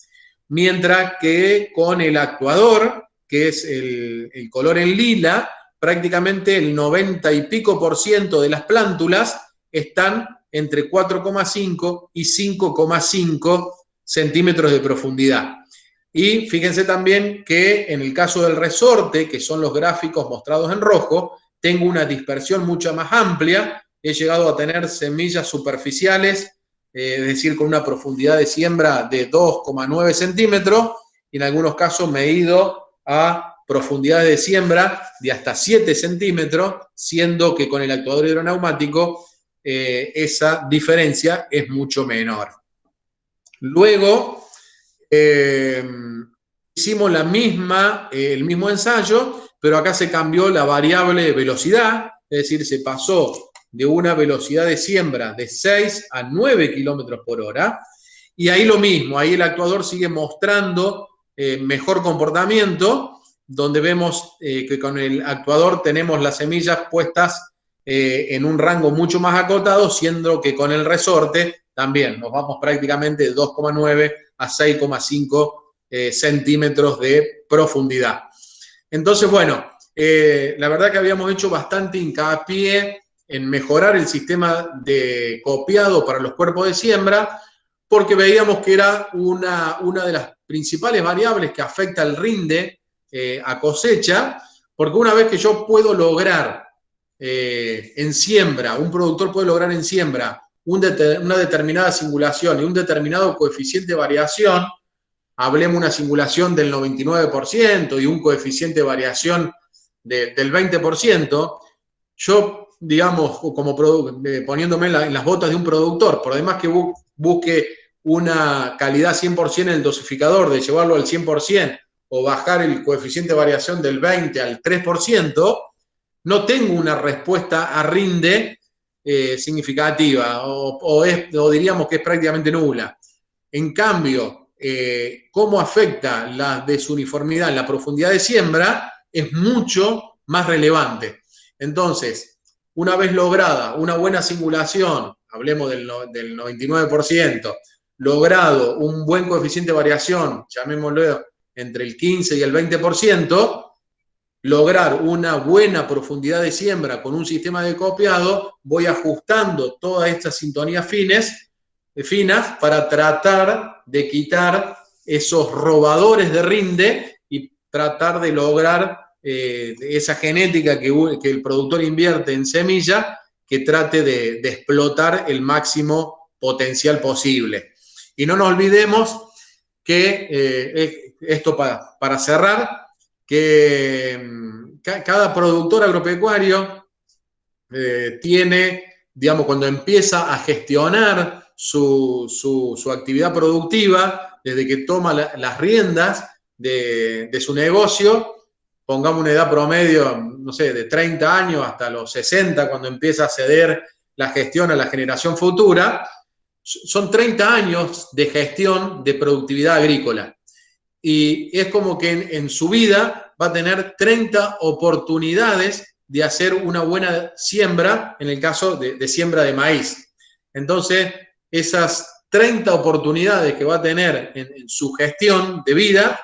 Mientras que con el actuador, que es el color en lila, prácticamente el 90 y pico % de las plántulas están entre 4,5 y 5,5 centímetros de profundidad. Y fíjense también que en el caso del resorte, que son los gráficos mostrados en rojo, tengo una dispersión mucho más amplia. He llegado a tener semillas superficiales, es decir, con una profundidad de siembra de 2,9 centímetros, y en algunos casos me he ido a profundidades de siembra de hasta 7 centímetros, siendo que con el actuador hidroneumático esa diferencia es mucho menor. Luego hicimos el mismo ensayo, pero acá se cambió la variable de velocidad, es decir, se pasó de una velocidad de siembra de 6 a 9 kilómetros por hora, y ahí lo mismo, ahí el actuador sigue mostrando mejor comportamiento, donde vemos que con el actuador tenemos las semillas puestas en un rango mucho más acotado, siendo que con el resorte también nos vamos prácticamente de 2,9 a 6,5 centímetros de profundidad. Entonces, bueno, la verdad que habíamos hecho bastante hincapié en mejorar el sistema de copiado para los cuerpos de siembra, porque veíamos que era una de las principales variables que afecta el rinde a cosecha, porque una vez que yo puedo lograr en siembra, un productor puede lograr en siembra una determinada singulación y un determinado coeficiente de variación, hablemos una singulación del 99% y un coeficiente de variación del 20%, yo, digamos, como poniéndome en las botas de un productor, por además que busque una calidad 100% en el dosificador, de llevarlo al 100% o bajar el coeficiente de variación del 20 al 3%, no tengo una respuesta a rinde significativa o diríamos que es prácticamente nula. En cambio, cómo afecta la desuniformidad en la profundidad de siembra es mucho más relevante. Entonces, una vez lograda una buena singulación, hablemos del 99%, logrado un buen coeficiente de variación, llamémoslo entre el 15 y el 20%, lograr una buena profundidad de siembra con un sistema de copiado, voy ajustando todas estas sintonías finas para tratar de quitar esos robadores de rinde y tratar de lograr esa genética que el productor invierte en semilla, que trate de explotar el máximo potencial posible. Y no nos olvidemos que, esto para cerrar, que cada productor agropecuario tiene, digamos, cuando empieza a gestionar su actividad productiva, desde que toma las riendas de su negocio, pongamos una edad promedio, no sé, de 30 años hasta los 60, cuando empieza a ceder la gestión a la generación futura, son 30 años de gestión de productividad agrícola. Y es como que en su vida va a tener 30 oportunidades de hacer una buena siembra, en el caso de siembra de maíz. Entonces, esas 30 oportunidades que va a tener en su gestión de vida,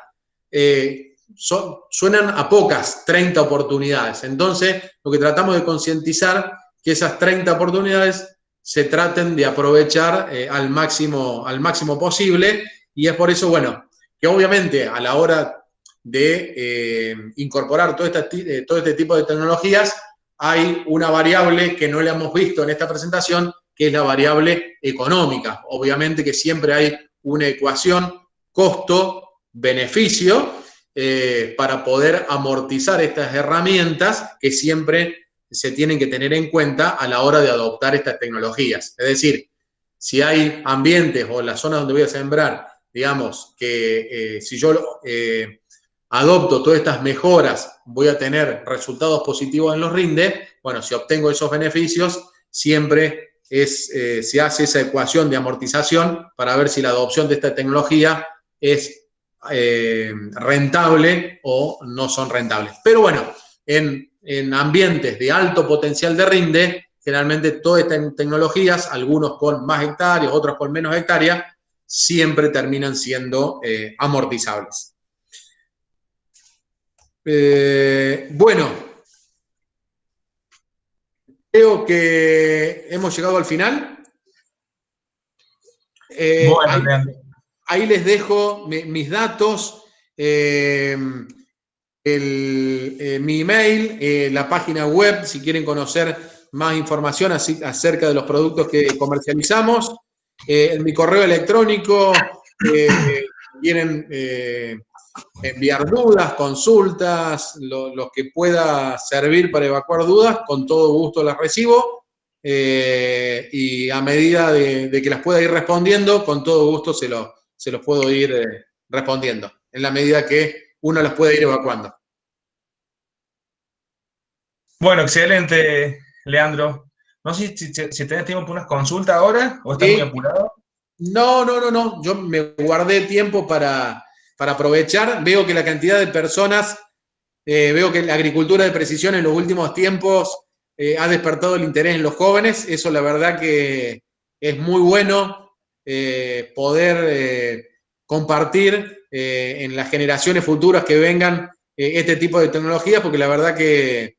suenan a pocas 30 oportunidades. Entonces, lo que tratamos de concientizar que esas 30 oportunidades se traten de aprovechar al máximo posible, y es por eso, bueno, que obviamente a la hora de incorporar todo este tipo de tecnologías, hay una variable que no le hemos visto en esta presentación, que es la variable económica. Obviamente que siempre hay una ecuación costo-beneficio para poder amortizar estas herramientas que siempre se tienen que tener en cuenta a la hora de adoptar estas tecnologías. Es decir, si hay ambientes o las zonas donde voy a sembrar, digamos, que si yo adopto todas estas mejoras, voy a tener resultados positivos en los rindes. Bueno, si obtengo esos beneficios, siempre se hace esa ecuación de amortización para ver si la adopción de esta tecnología es rentable o no son rentables. Pero bueno, en ambientes de alto potencial de rinde, generalmente todas estas tecnologías, algunos con más hectáreas, otros con menos hectáreas, siempre terminan siendo amortizables. Bueno, creo que hemos llegado al final. Bueno, ahí les dejo mis datos, mi email, la página web, si quieren conocer más información acerca de los productos que comercializamos. En mi correo electrónico vienen enviar dudas, consultas, lo que pueda servir para evacuar dudas, con todo gusto las recibo. Y a medida de que las pueda ir respondiendo, con todo gusto se los puedo ir respondiendo, en la medida que uno las puede ir evacuando. Bueno, excelente, Leandro. No sé si tenés tiempo para unas consultas ahora o estás muy apurado. No. Yo me guardé tiempo para aprovechar. Veo que la cantidad de personas, veo que la agricultura de precisión en los últimos tiempos ha despertado el interés en los jóvenes. Eso la verdad que es muy bueno poder compartir en las generaciones futuras que vengan este tipo de tecnologías, porque la verdad que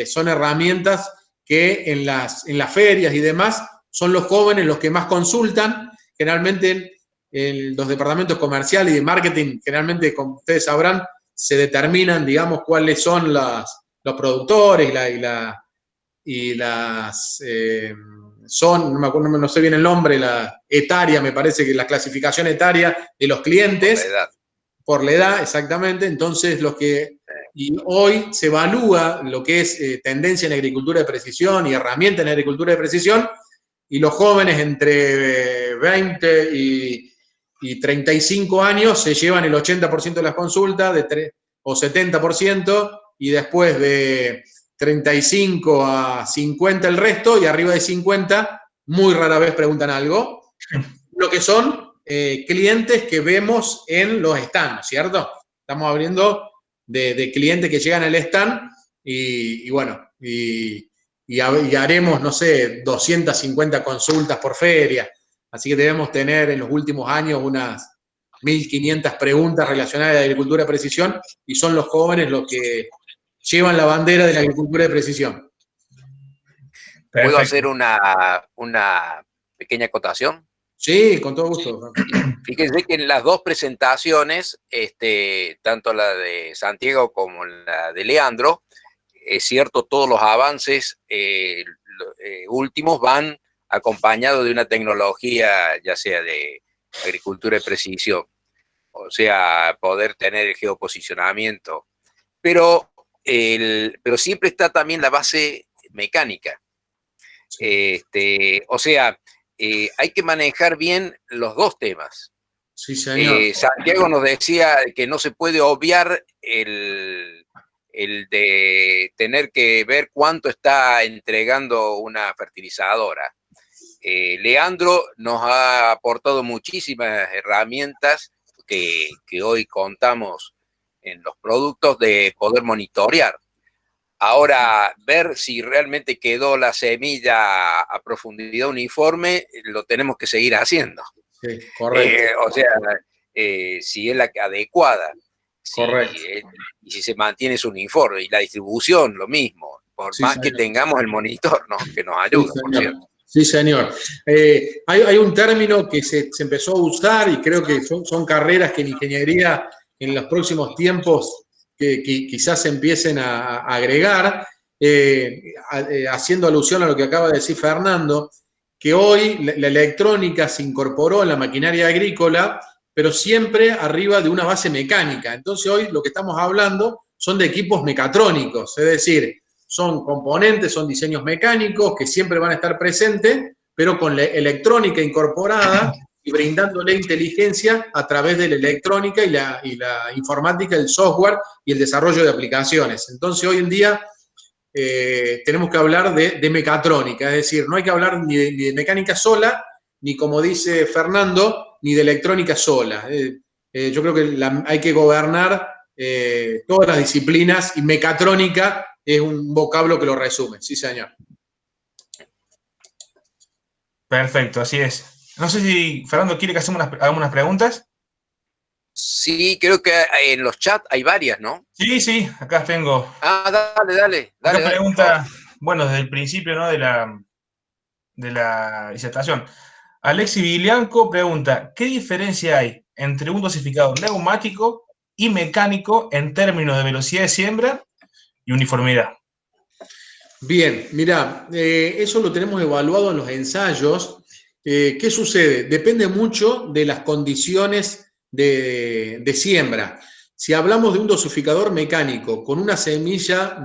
son herramientas que en las ferias y demás son los jóvenes los que más consultan. Generalmente los departamentos comerciales y de marketing, generalmente, como ustedes sabrán, se determinan, digamos, cuáles son los productores y las son, no me acuerdo, no sé bien el nombre, la etaria, me parece que la clasificación etaria de los clientes. Por la edad, exactamente. Entonces, y hoy se evalúa lo que es tendencia en agricultura de precisión y herramienta en agricultura de precisión, y los jóvenes entre 20 y 35 años se llevan el 80% de las consultas, o 70%, y después de 35 a 50 el resto, y arriba de 50 muy rara vez preguntan algo. Lo que son clientes que vemos en los stands, ¿cierto? Estamos hablando de clientes que llegan al stand y bueno, y haremos, no sé, 250 consultas por feria. Así que debemos tener en los últimos años unas 1.500 preguntas relacionadas a la agricultura de precisión, y son los jóvenes los que llevan la bandera de la agricultura de precisión. Perfecto. ¿Puedo hacer una pequeña acotación? Sí, con todo gusto. Fíjense que en las dos presentaciones, tanto la de Santiago como la de Leandro, es cierto, todos los avances últimos van acompañados de una tecnología, ya sea de agricultura de precisión, o sea, poder tener el geoposicionamiento, pero siempre está también la base mecánica. O sea, hay que manejar bien los dos temas. Sí, señor. Santiago nos decía que no se puede obviar el de tener que ver cuánto está entregando una fertilizadora. Leandro nos ha aportado muchísimas herramientas que hoy contamos en los productos de poder monitorear. Ahora, ver si realmente quedó la semilla a profundidad uniforme, lo tenemos que seguir haciendo. Sí, correcto. O sea, si es la adecuada. Correcto. Y si se mantiene su uniforme. Y la distribución, lo mismo. Por Sí, más señor. que tengamos el monitor, ¿no? Que nos Sí, ayuda, por señor. cierto. Sí, señor. Hay un término que se empezó a usar y creo que son carreras que en ingeniería en los próximos tiempos que quizás se empiecen a agregar, haciendo alusión a lo que acaba de decir Fernando, que hoy la electrónica se incorporó en la maquinaria agrícola, pero siempre arriba de una base mecánica. Entonces hoy lo que estamos hablando son de equipos mecatrónicos, es decir, son componentes, son diseños mecánicos que siempre van a estar presentes, pero con la electrónica incorporada y brindándole inteligencia a través de la electrónica y la informática, el software y el desarrollo de aplicaciones. Entonces, hoy en día tenemos que hablar de mecatrónica, es decir, no hay que hablar ni de mecánica sola, ni como dice Fernando, ni de electrónica sola. Yo creo que hay que gobernar todas las disciplinas y mecatrónica es un vocablo que lo resume. Sí, señor. Perfecto, así es. No sé si Fernando quiere que hagamos unas preguntas. Sí, creo que en los chats hay varias, ¿no? Sí, acá tengo. Dale, Acá por pregunta, favor. bueno, desde el principio, ¿no? de la disertación. Alexi Vilianco pregunta, ¿qué diferencia hay entre un dosificador neumático y mecánico en términos de velocidad de siembra y uniformidad? Bien, mira, eso lo tenemos evaluado en los ensayos. ¿Qué sucede? Depende mucho de las condiciones de siembra. Si hablamos de un dosificador mecánico con una semilla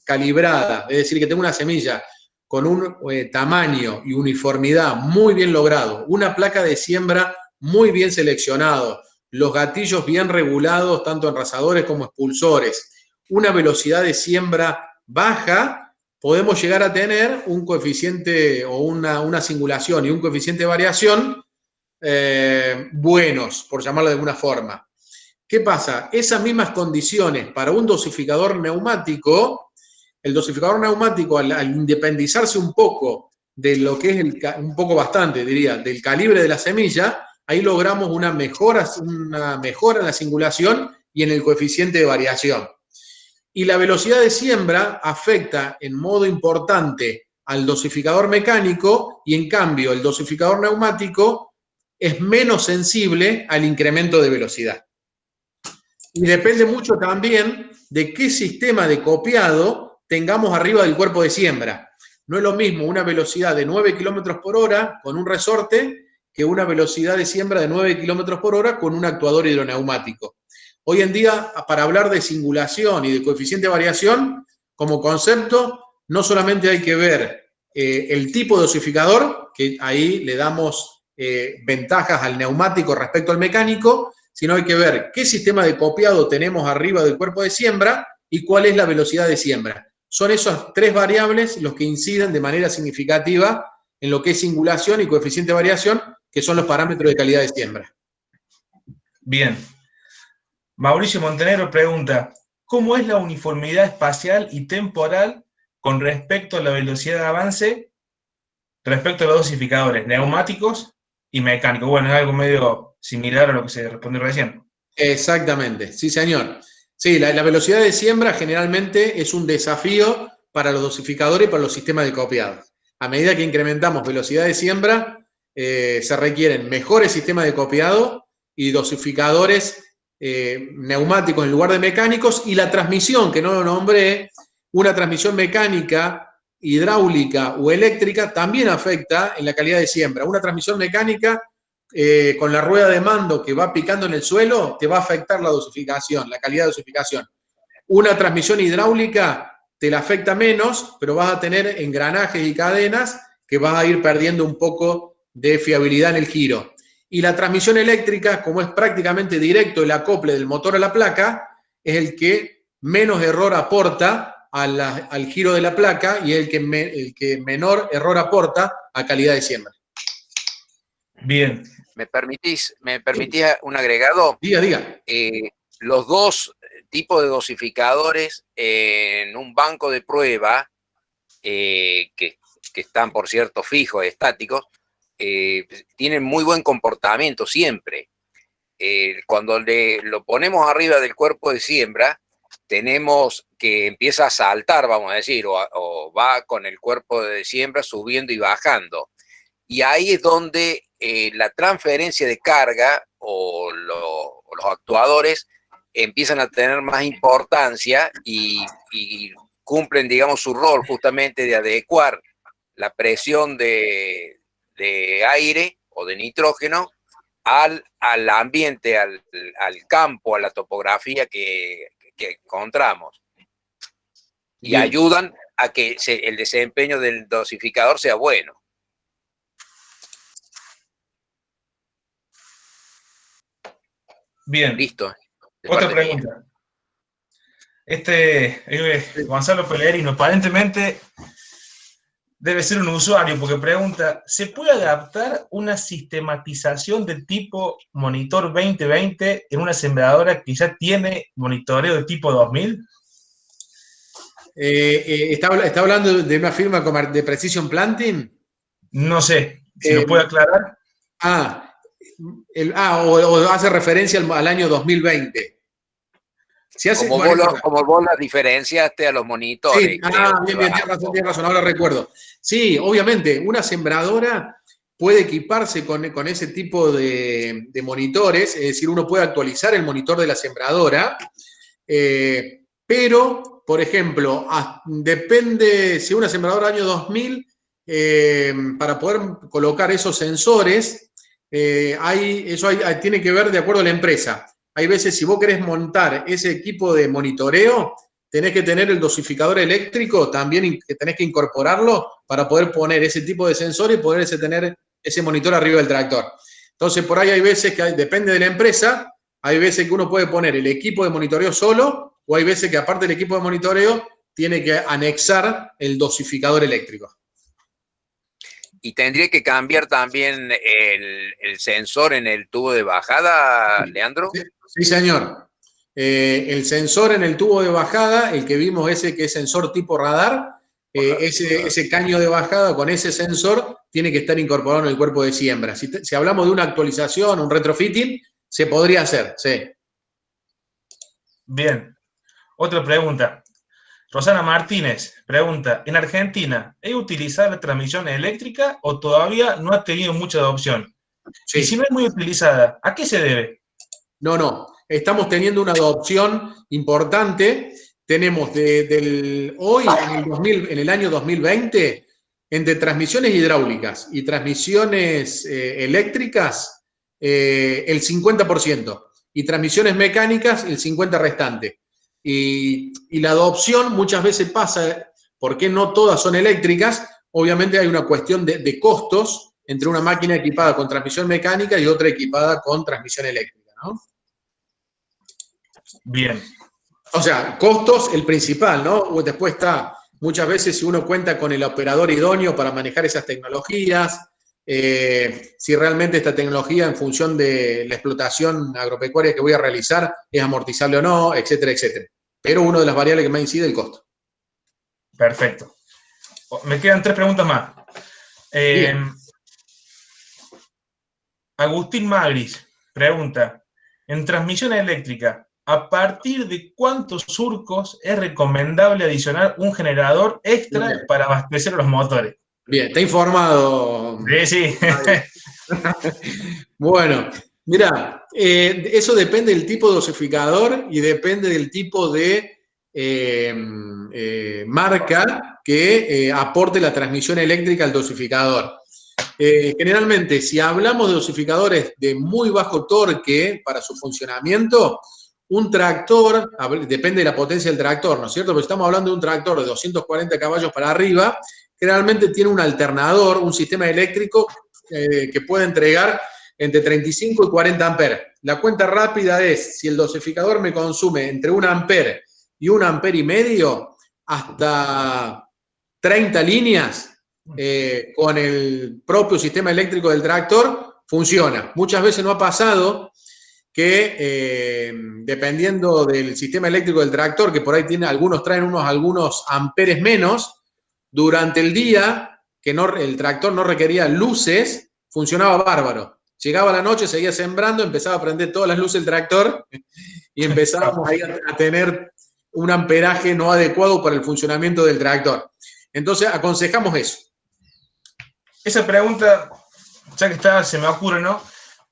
calibrada, es decir, que tenga una semilla con un tamaño y uniformidad muy bien logrado, una placa de siembra muy bien seleccionado, los gatillos bien regulados, tanto enrasadores como expulsores, una velocidad de siembra baja, podemos llegar a tener un coeficiente o una singulación y un coeficiente de variación buenos, por llamarlo de alguna forma. ¿Qué pasa? Esas mismas condiciones para un dosificador neumático, el dosificador neumático al independizarse un poco de lo que es un poco bastante, diría, del calibre de la semilla, ahí logramos una mejora en la singulación y en el coeficiente de variación. Y la velocidad de siembra afecta en modo importante al dosificador mecánico y en cambio el dosificador neumático es menos sensible al incremento de velocidad. Y depende mucho también de qué sistema de copiado tengamos arriba del cuerpo de siembra. No es lo mismo una velocidad de 9 km por hora con un resorte que una velocidad de siembra de 9 km por hora con un actuador hidroneumático. Hoy en día, para hablar de singulación y de coeficiente de variación, como concepto, no solamente hay que ver el tipo de dosificador, que ahí le damos ventajas al neumático respecto al mecánico, sino hay que ver qué sistema de copiado tenemos arriba del cuerpo de siembra y cuál es la velocidad de siembra. Son esas tres variables los que inciden de manera significativa en lo que es singulación y coeficiente de variación, que son los parámetros de calidad de siembra. Bien. Mauricio Montenegro pregunta, ¿cómo es la uniformidad espacial y temporal con respecto a la velocidad de avance respecto a los dosificadores neumáticos y mecánicos? Bueno, es algo medio similar a lo que se respondió recién. Exactamente, sí, señor. Sí, la velocidad de siembra generalmente es un desafío para los dosificadores y para los sistemas de copiado. A medida que incrementamos velocidad de siembra, se requieren mejores sistemas de copiado y dosificadores neumáticos en lugar de mecánicos, y la transmisión, que no lo nombré, una transmisión mecánica, hidráulica o eléctrica también afecta en la calidad de siembra. Una transmisión mecánica con la rueda de mando que va picando en el suelo, te va a afectar la dosificación, la calidad de dosificación. Una transmisión hidráulica te la afecta menos, pero vas a tener engranajes y cadenas que vas a ir perdiendo un poco de fiabilidad en el giro. Y la transmisión eléctrica, como es prácticamente directo el acople del motor a la placa, es el que menos error aporta al giro de la placa y el que menor error aporta a calidad de siembra. Bien. ¿Me permitís un agregado? Diga. Los dos tipos de dosificadores en un banco de prueba, que están, por cierto, fijos, estáticos, tienen muy buen comportamiento siempre. cuando lo ponemos arriba del cuerpo de siembra, tenemos que empieza a saltar, vamos a decir, o va con el cuerpo de siembra subiendo y bajando. Y ahí es donde la transferencia de carga o los actuadores empiezan a tener más importancia y cumplen, digamos, su rol justamente de adecuar la presión de aire o de nitrógeno al ambiente, al campo, a la topografía que encontramos. Y Bien. ayudan a que el desempeño del dosificador sea bueno. Bien. Listo. Otra pregunta. Gonzalo Pellerino, aparentemente debe ser un usuario, porque pregunta, ¿se puede adaptar una sistematización de tipo monitor 2020 en una sembradora que ya tiene monitoreo de tipo 2000? ¿Está hablando de una firma de Precision Planting? No sé, si lo puede aclarar. O hace referencia al año 2020. Si hace, como vos la diferenciaste a los monitores. Sí, bien, tienes razón, ahora recuerdo. Sí, obviamente, una sembradora puede equiparse con ese tipo de monitores, es decir, uno puede actualizar el monitor de la sembradora, pero, por ejemplo, depende, si una sembradora año 2000, para poder colocar esos sensores, tiene que ver de acuerdo a la empresa. Hay veces, si vos querés montar ese equipo de monitoreo, tenés que tener el dosificador eléctrico, también tenés que incorporarlo para poder poner ese tipo de sensor y poder tener ese monitor arriba del tractor. Entonces, por ahí hay veces que depende de la empresa, hay veces que uno puede poner el equipo de monitoreo solo, o hay veces que aparte del equipo de monitoreo, tiene que anexar el dosificador eléctrico. ¿Y tendría que cambiar también el sensor en el tubo de bajada, Leandro? Sí, señor. El sensor en el tubo de bajada, el que vimos ese que es sensor tipo radar, ese caño de bajada con ese sensor tiene que estar incorporado en el cuerpo de siembra. Si hablamos de una actualización, un retrofitting, se podría hacer, sí. Bien. Otra pregunta. Rosana Martínez pregunta, ¿en Argentina es utilizada la transmisión eléctrica o todavía no ha tenido mucha adopción? Sí. Y si no es muy utilizada, ¿a qué se debe? No. Estamos teniendo una adopción importante. Tenemos hoy, en el año 2020, entre transmisiones hidráulicas y transmisiones eléctricas, el 50%. Y transmisiones mecánicas, el 50% restante. Y la adopción muchas veces pasa, porque no todas son eléctricas, obviamente hay una cuestión de costos entre una máquina equipada con transmisión mecánica y otra equipada con transmisión eléctrica, ¿no? Bien. O sea, costos, el principal, ¿no? Después está, muchas veces si uno cuenta con el operador idóneo para manejar esas tecnologías, si realmente esta tecnología en función de la explotación agropecuaria que voy a realizar es amortizable o no, etcétera, etcétera. Pero una de las variables que más incide es el costo. Perfecto. Me quedan 3 preguntas más. Agustín Magris pregunta, en transmisión eléctrica, ¿a partir de cuántos surcos es recomendable adicionar un generador extra para abastecer los motores? Bien, está informado. Sí. Bueno, mira, eso depende del tipo de dosificador y depende del tipo de marca que aporte la transmisión eléctrica al dosificador. Generalmente, si hablamos de dosificadores de muy bajo torque para su funcionamiento, un tractor, depende de la potencia del tractor, ¿no es cierto? Pero estamos hablando de un tractor de 240 caballos para arriba, generalmente tiene un alternador, un sistema eléctrico que puede entregar entre 35 y 40 amperes. La cuenta rápida es, si el dosificador me consume entre 1 ampere y 1 ampere y medio, hasta 30 líneas, con el propio sistema eléctrico del tractor, funciona. Muchas veces no ha pasado que dependiendo del sistema eléctrico del tractor, que por ahí traen algunos amperes menos, durante el día que el tractor no requería luces, funcionaba bárbaro. Llegaba la noche, seguía sembrando, empezaba a prender todas las luces del tractor y empezábamos ahí a tener un amperaje no adecuado para el funcionamiento del tractor. Entonces, aconsejamos eso. Esa pregunta, ya que está, se me ocurre, ¿no?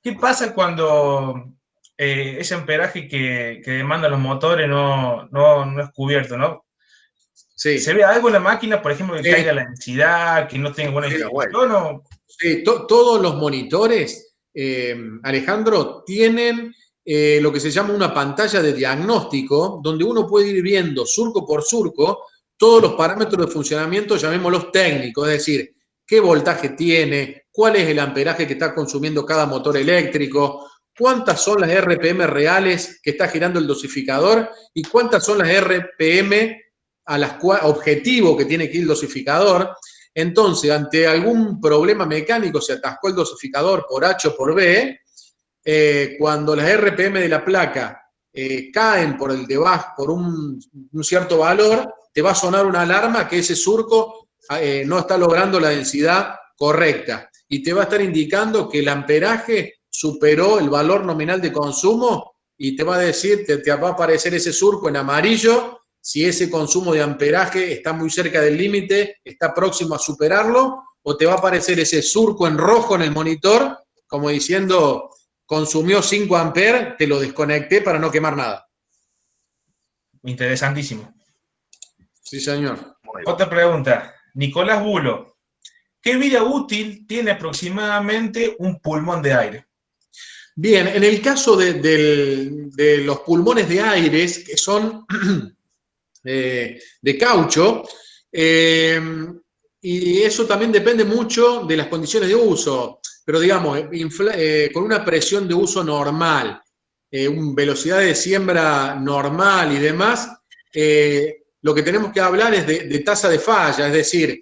¿Qué pasa cuando ese amperaje que demandan los motores no es cubierto, ¿no? Sí. ¿Se ve algo en la máquina, por ejemplo, que Sí. caiga la densidad, que no tenga buena distribución? ¿O? Sí, todos los monitores, Alejandro, tienen lo que se llama una pantalla de diagnóstico, donde uno puede ir viendo surco por surco todos los parámetros de funcionamiento, llamémoslos técnicos, es decir, qué voltaje tiene, cuál es el amperaje que está consumiendo cada motor eléctrico, cuántas son las RPM reales que está girando el dosificador y cuántas son las RPM a las objetivo que tiene que ir el dosificador. Entonces, ante algún problema mecánico, se atascó el dosificador por H o por B, cuando las RPM de la placa caen por el debajo, por un cierto valor, te va a sonar una alarma que ese surco no está logrando la densidad correcta y te va a estar indicando que el amperaje superó el valor nominal de consumo y te va a decir, te va a aparecer ese surco en amarillo si ese consumo de amperaje está muy cerca del límite, está próximo a superarlo, o te va a aparecer ese surco en rojo en el monitor, como diciendo, consumió 5 amperes, te lo desconecté para no quemar nada. Interesantísimo. Sí, señor. Otra pregunta. Nicolás Bulo. ¿Qué vida útil tiene aproximadamente un pulmón de aire? Bien, en el caso de los pulmones de aire, que son de caucho, y eso también depende mucho de las condiciones de uso, pero digamos, con una presión de uso normal, velocidad de siembra normal y demás, lo que tenemos que hablar es de tasa de falla, es decir,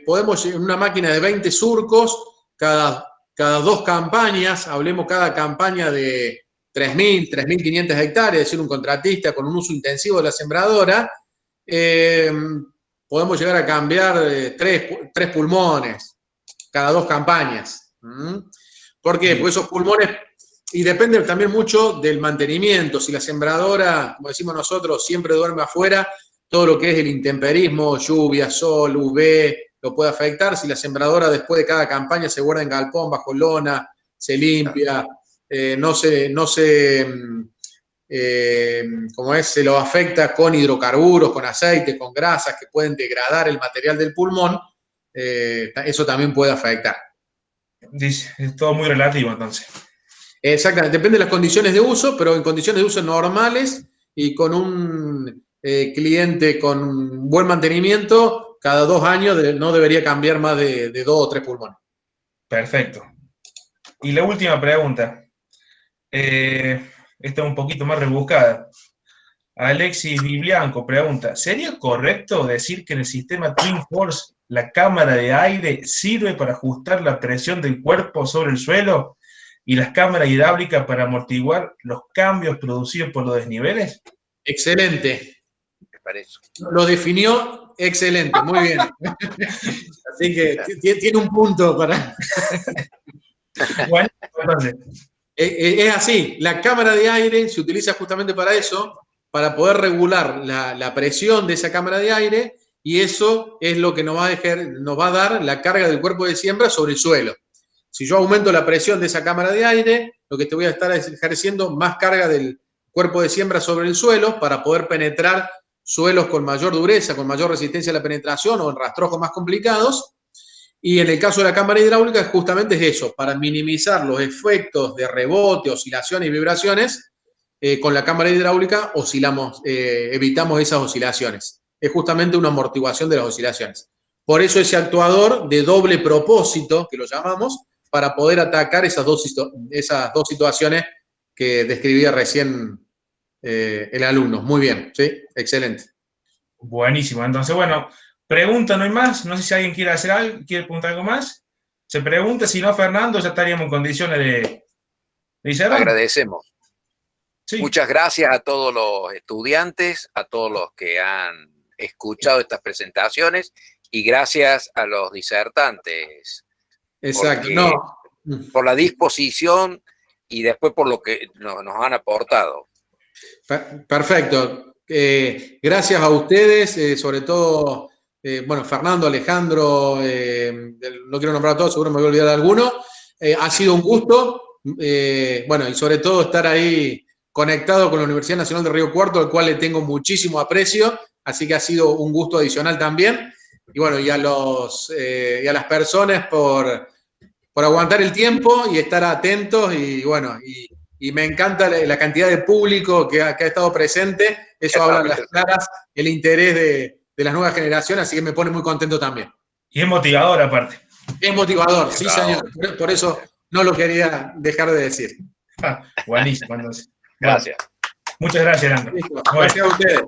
podemos en una máquina de 20 surcos, cada 2 campañas, hablemos cada campaña de 3.000, 3.500 hectáreas, es decir, un contratista con un uso intensivo de la sembradora, podemos llegar a cambiar 3 pulmones cada 2 campañas. ¿Por qué? Porque esos pulmones, y depende también mucho del mantenimiento, si la sembradora, como decimos nosotros, siempre duerme afuera, todo lo que es el intemperismo, lluvia, sol, UV, lo puede afectar. Si la sembradora después de cada campaña se guarda en galpón, bajo lona, se limpia, se lo afecta con hidrocarburos, con aceite, con grasas que pueden degradar el material del pulmón, eso también puede afectar. Dice, es todo muy relativo entonces. Exactamente, depende de las condiciones de uso, pero en condiciones de uso normales y con un cliente con buen mantenimiento, cada 2 años no debería cambiar más de 2 o 3 pulmones. Perfecto. Y la última pregunta. Esta es un poquito más rebuscada. Alexis Biblianco pregunta, ¿sería correcto decir que en el sistema Twin Force la cámara de aire sirve para ajustar la presión del cuerpo sobre el suelo y las cámaras hidráulicas para amortiguar los cambios producidos por los desniveles? Excelente. Me parece. Lo definió excelente, muy bien. Así que tiene un punto para... Bueno, entonces. Es así, la cámara de aire se utiliza justamente para eso, para poder regular la presión de esa cámara de aire, y eso es lo que nos va a dar la carga del cuerpo de siembra sobre el suelo. Si yo aumento la presión de esa cámara de aire, lo que te voy a estar ejerciendo más carga del cuerpo de siembra sobre el suelo para poder penetrar suelos con mayor dureza, con mayor resistencia a la penetración o en rastrojos más complicados. Y en el caso de la cámara hidráulica, justamente es eso, para minimizar los efectos de rebote, oscilaciones y vibraciones, con la cámara hidráulica evitamos esas oscilaciones. Es justamente una amortiguación de las oscilaciones. Por eso ese actuador de doble propósito, que lo llamamos, para poder atacar esas dos situaciones que describía recién el alumno. Muy bien, ¿sí? Excelente. Buenísimo. Entonces, bueno, pregunta no hay más. No sé si alguien quiere hacer algo, quiere preguntar algo más. Se pregunta, si no, Fernando, ya estaríamos en condiciones de cerrar. Agradecemos. Sí. Muchas gracias a todos los estudiantes, a todos los que han escuchado estas presentaciones y gracias a los disertantes. Exacto. Porque No. por la disposición y después por lo que nos han aportado. Perfecto. Gracias a ustedes, sobre todo, bueno, Fernando, Alejandro, no quiero nombrar a todos, seguro me voy a olvidar de alguno. Ha sido un gusto, bueno, y sobre todo estar ahí conectado con la Universidad Nacional de Río Cuarto, al cual le tengo muchísimo aprecio, así que ha sido un gusto adicional también. Y bueno, y a las personas por aguantar el tiempo y estar atentos, y bueno, y me encanta la cantidad de público que ha estado presente. Eso habla a las claras el interés de las nuevas generaciones, así que me pone muy contento también. Y es motivador aparte. Es motivador, sí señor. Por eso no lo quería dejar de decir. Buenísimo, entonces. Gracias. Muchas gracias, Leandro. Gracias a ustedes.